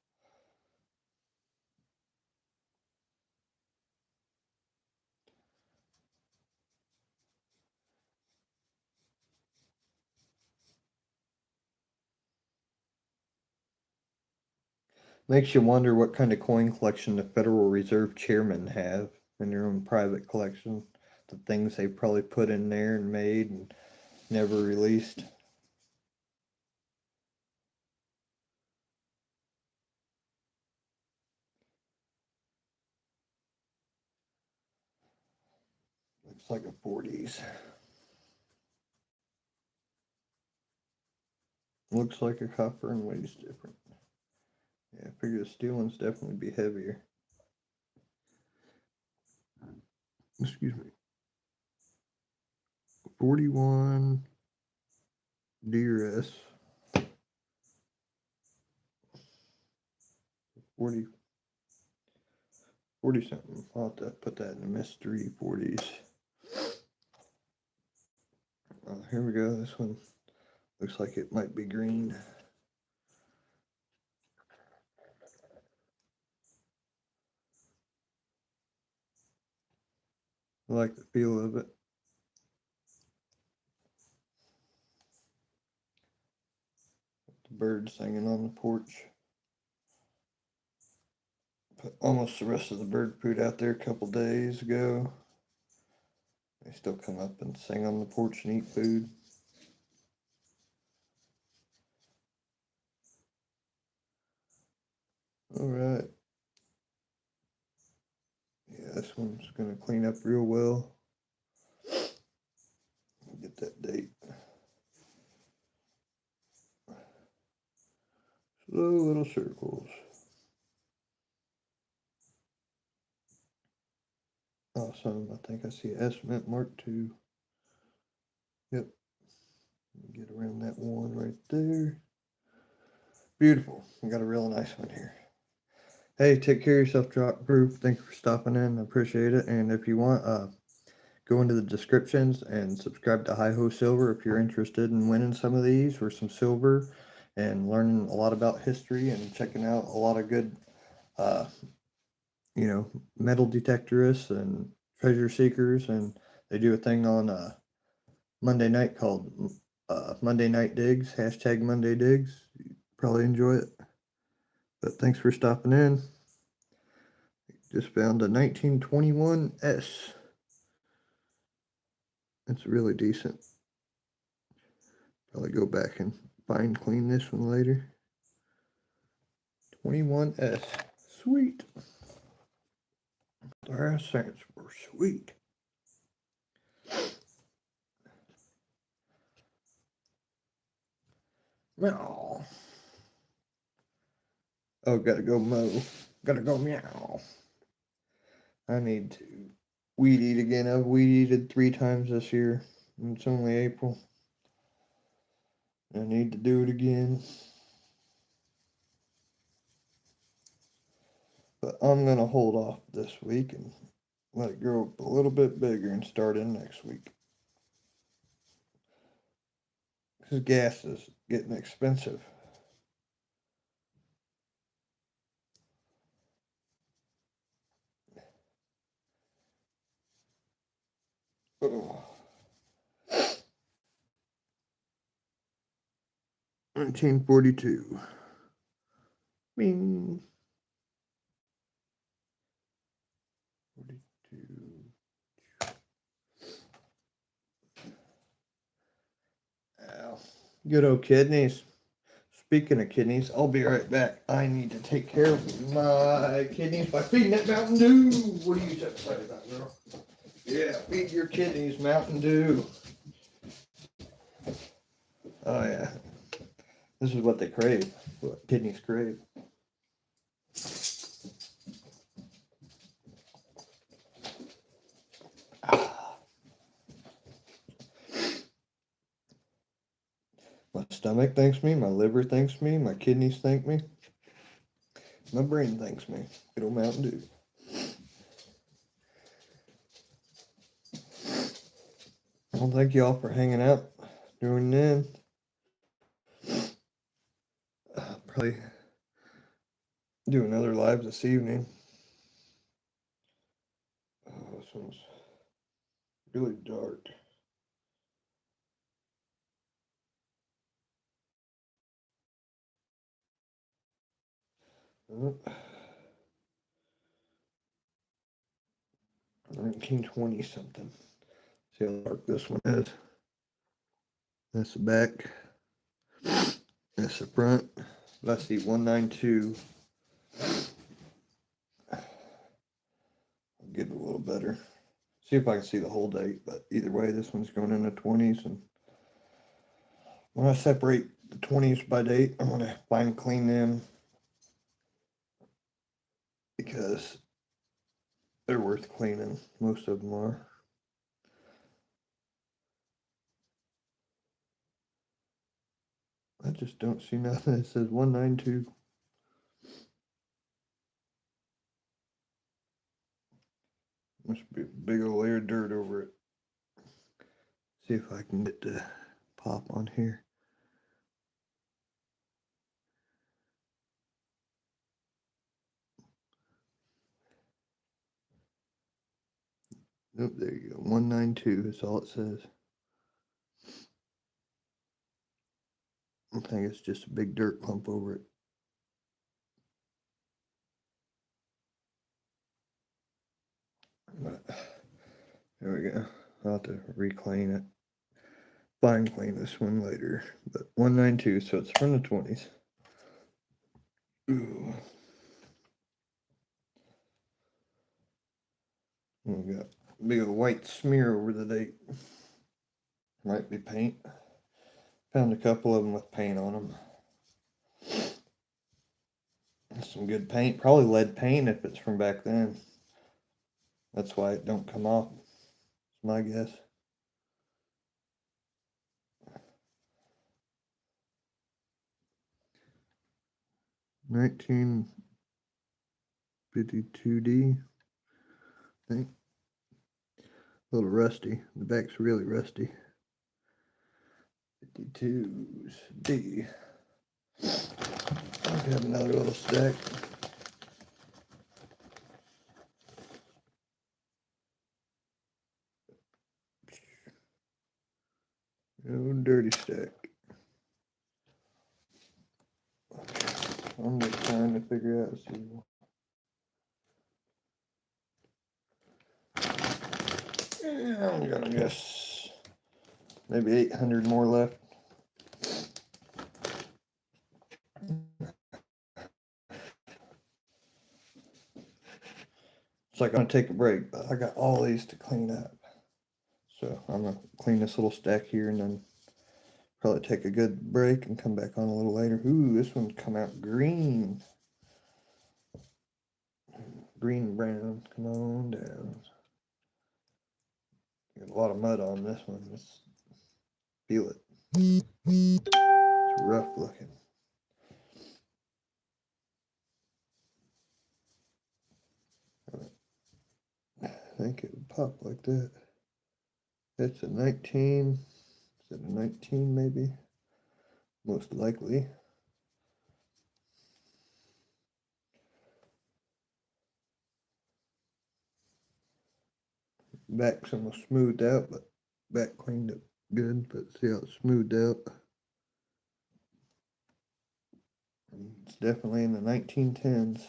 Makes you wonder what kind of coin collection the Federal Reserve chairmen have in their own private collection. The things they probably put in there and made and never released. Looks like a 40s. Looks like a copper and weighs different. Yeah, I figure the steel ones definitely be heavier. excuse me, 41 DRS 40 something. I'll have to put that in the mystery 40s. Here we go. This one looks like it might be green. I like the feel of it. The bird singing on the porch. Put almost the rest of the bird food out there a couple days ago. They still come up and sing on the porch and eat food. All right. Yeah, this one's going to clean up real well. Get that date. Slow little circles. Awesome. I think I see estimate mark 2. Yep. Get around that one right there. Beautiful. We got a real nice one here. Hey, take care of yourself, Drop Group. Thank you for stopping in. I appreciate it. And if you want, go into the descriptions and subscribe to HiHoSilver if you're interested in winning some of these or some silver and learning a lot about history and checking out a lot of good, metal detectorists and treasure seekers. And they do a thing on Monday night called Monday Night Digs, hashtag Monday Digs. You probably enjoy it. But thanks for stopping in. Just found a 1921 S. It's really decent. Probably go back and fine clean this one later. 21S. Sweet. Our cents were sweet. Meow. Oh, gotta go mow. Gotta go meow. I need to weed eat again. I've weed eated 3 times this year. And it's only April. I need to do it again. But I'm going to hold off this week and let it grow up a little bit bigger and start in next week. Because gas is getting expensive. Oh. 1942. Bing. 42. Ow. Good old kidneys. Speaking of kidneys, I'll be right back. I need to take care of my kidneys by feeding it Mountain Dew. What are you so excited about, girl? Yeah, feed your kidneys Mountain Dew. Oh, yeah. This is what they crave, what kidneys crave. My stomach thanks me, my liver thanks me, my kidneys thank me, my brain thanks me. Good old Mountain Dew. Well, thank you all for hanging out, doing in. Probably do another live this evening. Oh, this one's really dark. Oh. 1920 something. See how dark this one is. That's the back. That's the front. Let's see, 192. I'll get it a little better. See if I can see the whole date, but either way, this one's going in the 20s. And when I separate the 20s by date, I'm going to fine clean them because they're worth cleaning. Most of them are. I just don't see nothing that says 192. Must be a big old layer of dirt over it. See if I can get the pop on here. Nope, there you go. 192 is all it says. I think it's just a big dirt clump over it. But there we go. I'll have to reclean it. Fine clean this one later. But 192, so it's from the 20s. Ooh. We got a big old white smear over the date. Might be paint. Found a couple of them with paint on them. Some good paint. Probably lead paint if it's from back then. That's why it don't come off. It's my guess. $19.52D. I think. A little rusty. The back's really rusty. 52s D. I have another little stack. No dirty stack. I'm just trying to figure out. Yeah, I'm gonna guess maybe 800 more left. It's like I'm gonna take a break, but I got all these to clean up. So I'm gonna clean this little stack here and then probably take a good break and come back on a little later. Ooh, this one's come out green. Green brown. Come on down. Got a lot of mud on this one. Let's feel it. It's rough looking. I think it would pop like that. It's a 19. Is it a 19 maybe? Most likely. Back's almost smoothed out, but back cleaned up good. But see how it's smoothed out. It's definitely in the 1910s.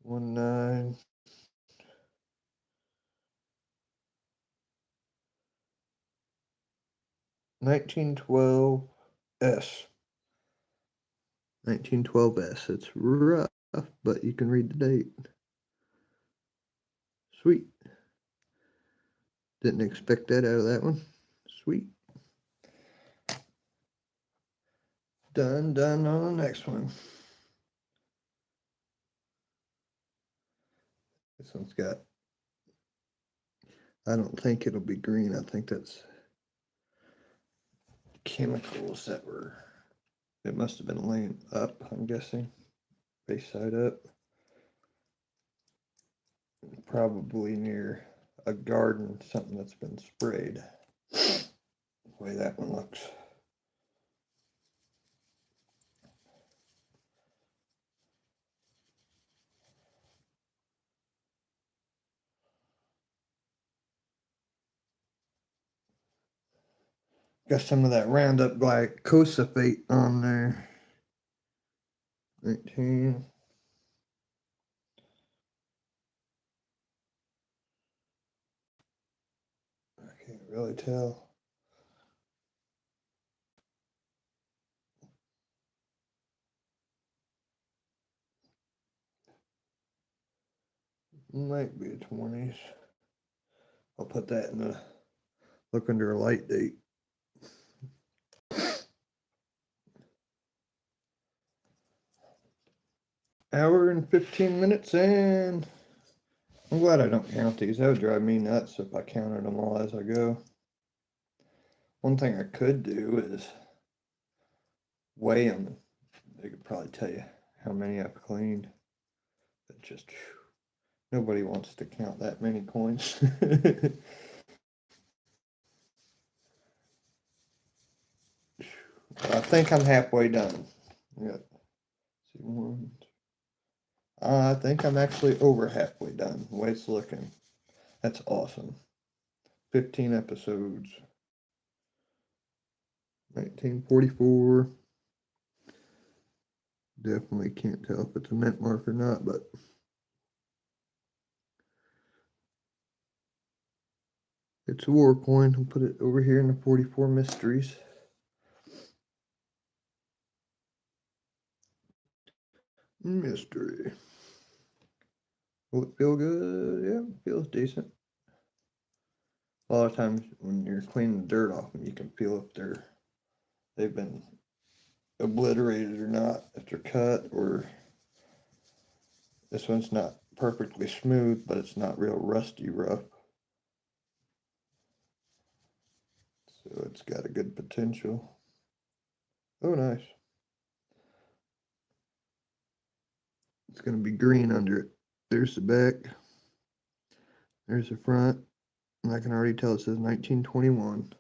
19. 1912S. 1912S. It's rough, but you can read the date. Sweet. Didn't expect that out of that one. Sweet. Done on the next one. This one's got, I don't think it'll be green. I think that's chemicals that were, it must have been laying up, I'm guessing. Face side up. Probably near a garden, something that's been sprayed. The way that one looks. Got some of that Roundup glyphosate on there. 19. I can't really tell. Might be a 20s. I'll put that in the look under a light date. hour and 15 minutes in. I'm glad I don't count these. That would drive me nuts if I counted them all as I go. One thing I could do is weigh them. They could probably tell you how many I've cleaned. But just, nobody wants to count that many coins. I think I'm halfway done. Yeah. See, one. I think I'm actually over halfway done. The way it's looking. That's awesome. 15 episodes. 1944. Definitely can't tell if it's a mint mark or not, but it's a war coin. I'll put it over here in the 44 mysteries. Mystery. Will it feel good? Yeah, it feels decent. A lot of times when you're cleaning the dirt off them, you can feel if they've been obliterated or not, if they're cut, or this one's not perfectly smooth, but it's not real rusty rough. So it's got a good potential. Oh, nice. It's going to be green under it. There's the back. There's the front. And I can already tell it says 1921.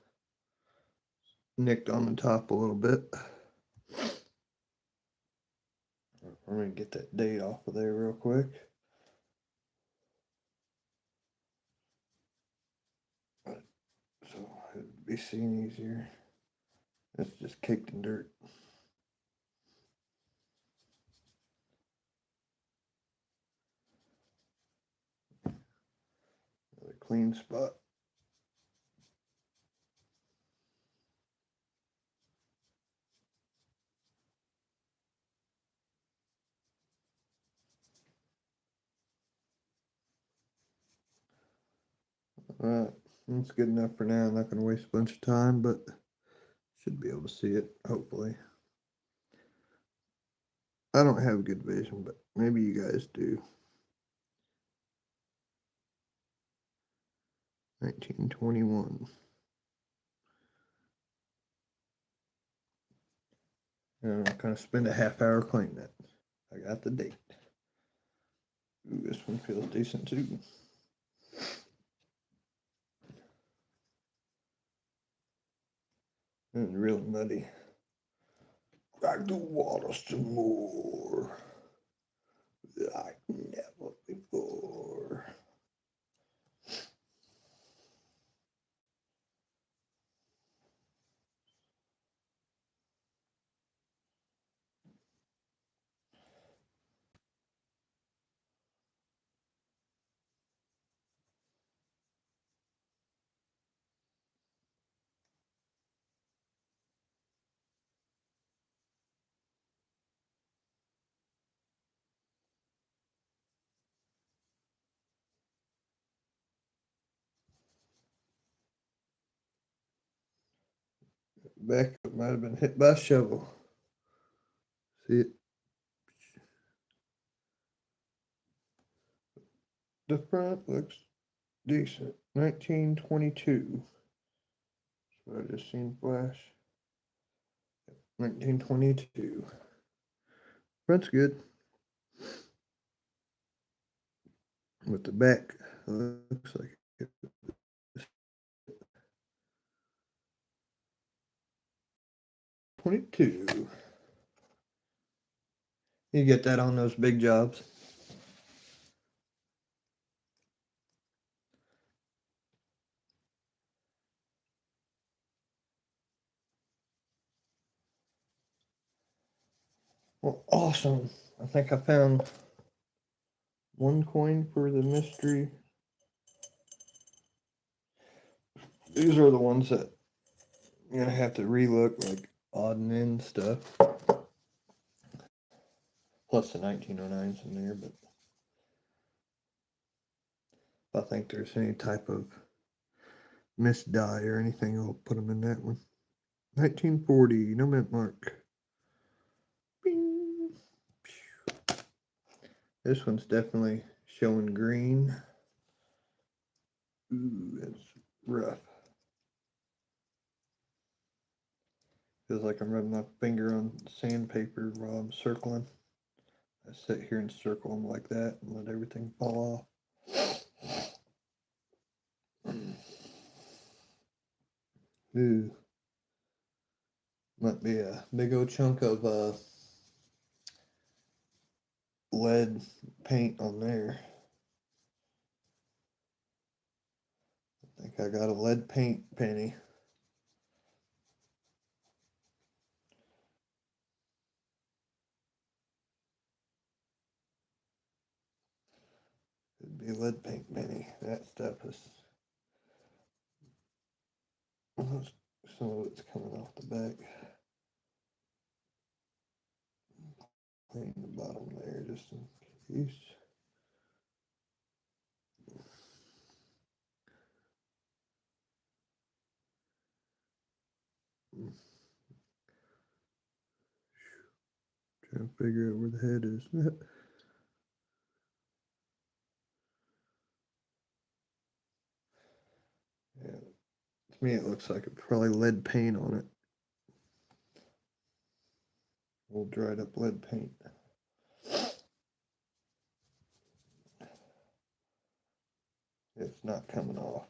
Nicked on the top a little bit. I'm going to get that date off of there real quick. So it'd be seen easier. It's just caked in dirt. Another clean spot. Alright, that's good enough for now. I'm not going to waste a bunch of time, but should be able to see it, hopefully. I don't have good vision, but maybe you guys do. 1921. And I'm going to spend a half hour cleaning it. I got the date. Ooh, this one feels decent too. And real muddy. Drag the water some more. Like never before. Back up might have been hit by a shovel. See it? The front looks decent. 1922. That's what I just seen flash. 1922. Front's good. With the back, looks like it. 22. You get that on those big jobs. Well, awesome. I think I found one coin for the mystery. These are the ones that you're gonna have to relook, like odd and end stuff. Plus the 1909s in there, but if I think there's any type of missed die or anything, I'll put them in that one. 1940, no mint mark. Bing. This one's definitely showing green. Ooh, it's rough. Feels like I'm rubbing my finger on sandpaper while I'm circling. I sit here and circle them like that and let everything fall off. Ooh. Might be a big old chunk of lead paint on there. I think I got a lead paint penny. It'd be a lead paint penny. That stuff is, some of it's coming off the back. Clean the bottom there just in case. Trying to figure out where the head is. Yeah, to me it looks like it's probably lead paint on it. Old dried up lead paint. It's not coming off.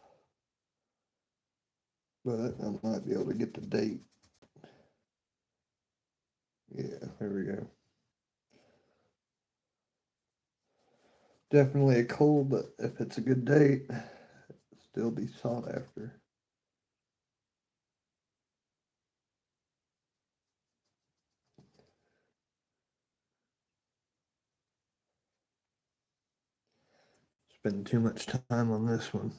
But I might be able to get the date. Yeah, there we go. Definitely a cold, but if it's a good date, it'll still be sought after. Spend too much time on this one.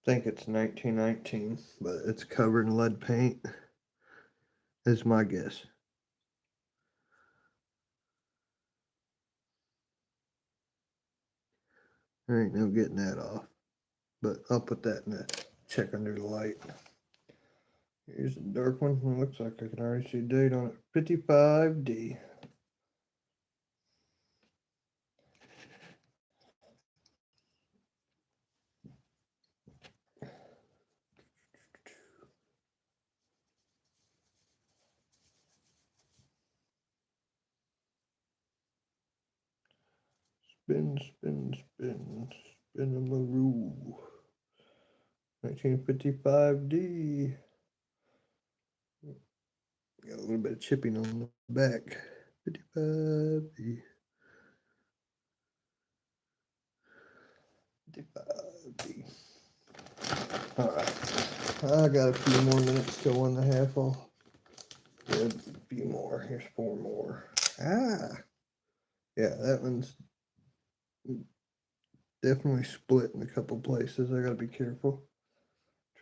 I think it's 1919, but it's covered in lead paint. Is my guess. There ain't no getting that off. But I'll put that in the check under the light. Here's a dark one. It looks like I can already see date on it. 55D. Spin, spin, spin, spin-a-maroo. 1955D. Got a little bit of chipping on the back. 55D. 55D. Alright. I got a few more minutes, still 1.5 off. Yeah, a few more. Here's 4 more. Ah! Yeah, that one's definitely split in a couple places. I gotta be careful.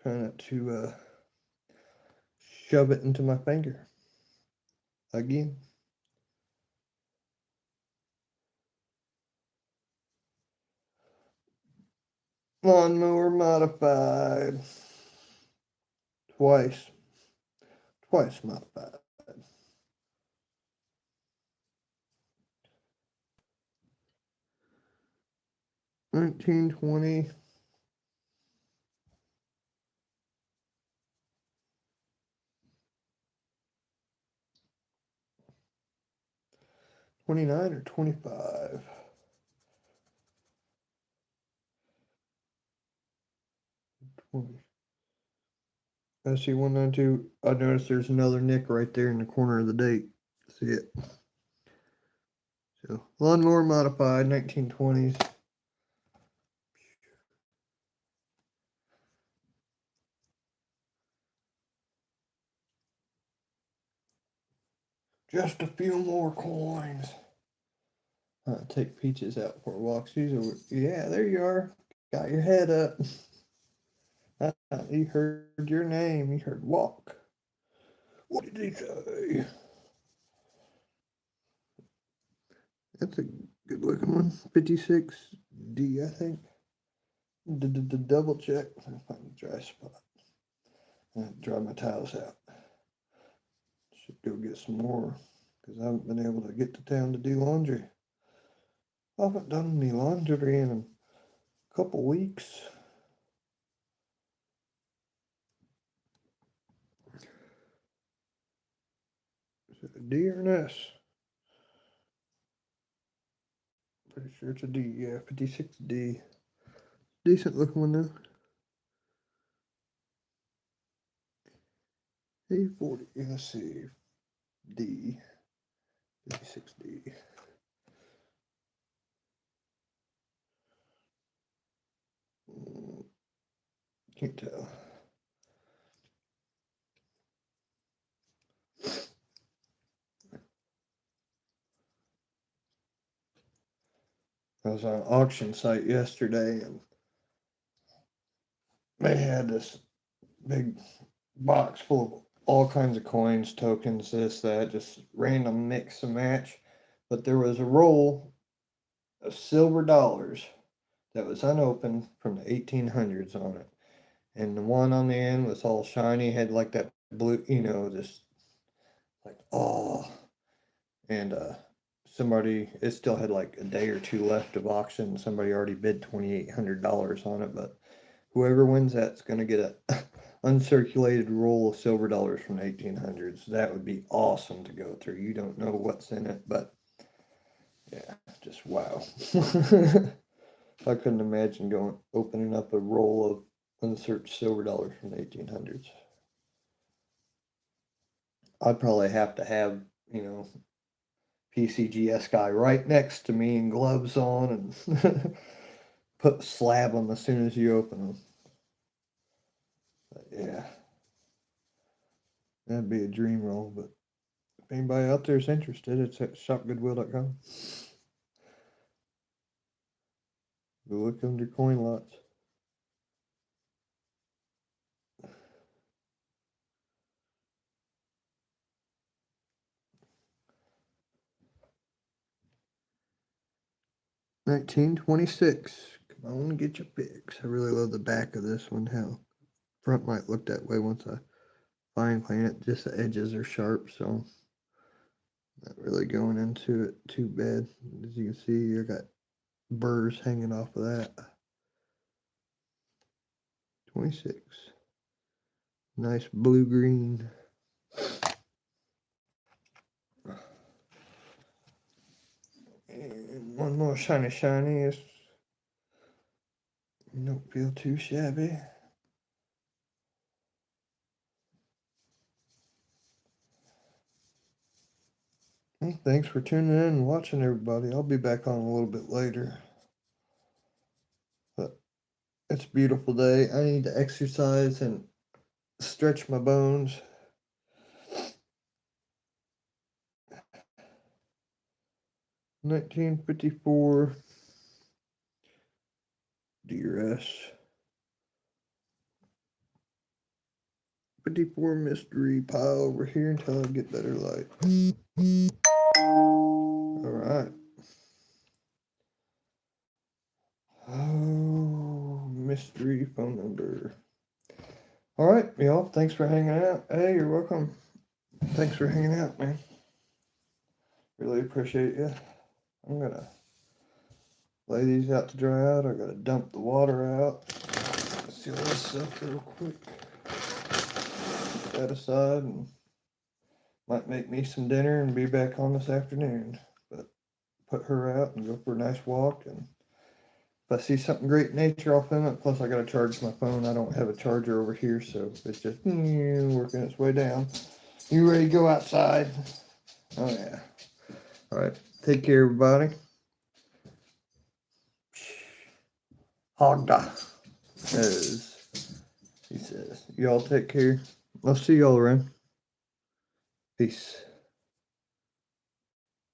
Try not to shove it into my finger. Again. Lawnmower modified. Twice modified. 1920. 29 or 25. 20. I see 192. I noticed there's another nick right there in the corner of the date. See it? So, lawnmower modified, 1920s. Just a few more coins. Take Peaches out for a walk. She's over. Yeah, there you are. Got your head up. He heard your name. He heard walk. What did he say? That's a good looking one. 56D, I think. The double check. I'll find a dry spot. Dry my towels out. Should go get some more because I haven't been able to get to town to do laundry. I haven't done any laundry in a couple weeks. Is it a D or an S? Pretty sure it's a D. Yeah, 56D. Decent looking one though. 840. Let's see. D. 56D. Can't tell. I was on an auction site yesterday and they had this big box full of all kinds of coins, tokens, this, that, just random mix and match. But there was a roll of silver dollars that was unopened from the 1800s on it. And the one on the end was all shiny, had like that blue, just like, oh. And somebody, it still had like a day or two left of auction. Somebody already bid $2,800 on it, but whoever wins that's going to get a uncirculated roll of silver dollars from the 1800s. That would be awesome to go through. You don't know what's in it, but yeah, just wow. I couldn't imagine opening up a roll of unsearched silver dollars from the 1800s. I'd probably have to have, PCGS guy right next to me and gloves on and put slab them as soon as you open them. But yeah, that'd be a dream roll. But if anybody out there is interested, it's at shopgoodwill.com. Go look under coin lots. $19.26. Come on, get your picks. I really love the back of this one. How front might look that way once I fine clean it. Just the edges are sharp, so not really going into it too bad. As you can see, I got burrs hanging off of that. 26. Nice blue-green. And one more shiny. Don't feel too shabby. Well, thanks for tuning in and watching, everybody. I'll be back on a little bit later. But it's a beautiful day. I need to exercise and stretch my bones. $19.54 DRS. 54 mystery pile over here until I get better light. Alright. Oh, mystery phone number. Alright, y'all. Thanks for hanging out. Hey, you're welcome. Thanks for hanging out, man. Really appreciate you. I'm gonna lay these out to dry out. I gotta dump the water out. Let's see all this stuff real quick. Put that aside and might make me some dinner and be back on this afternoon. But put her out and go for a nice walk. And if I see something great in nature, I'll film it. Plus, I gotta charge my phone. I don't have a charger over here, so it's just working its way down. You ready to go outside? Oh yeah. All right. Take care, everybody. Hogda, as he says. Y'all take care. I'll see y'all around. Peace.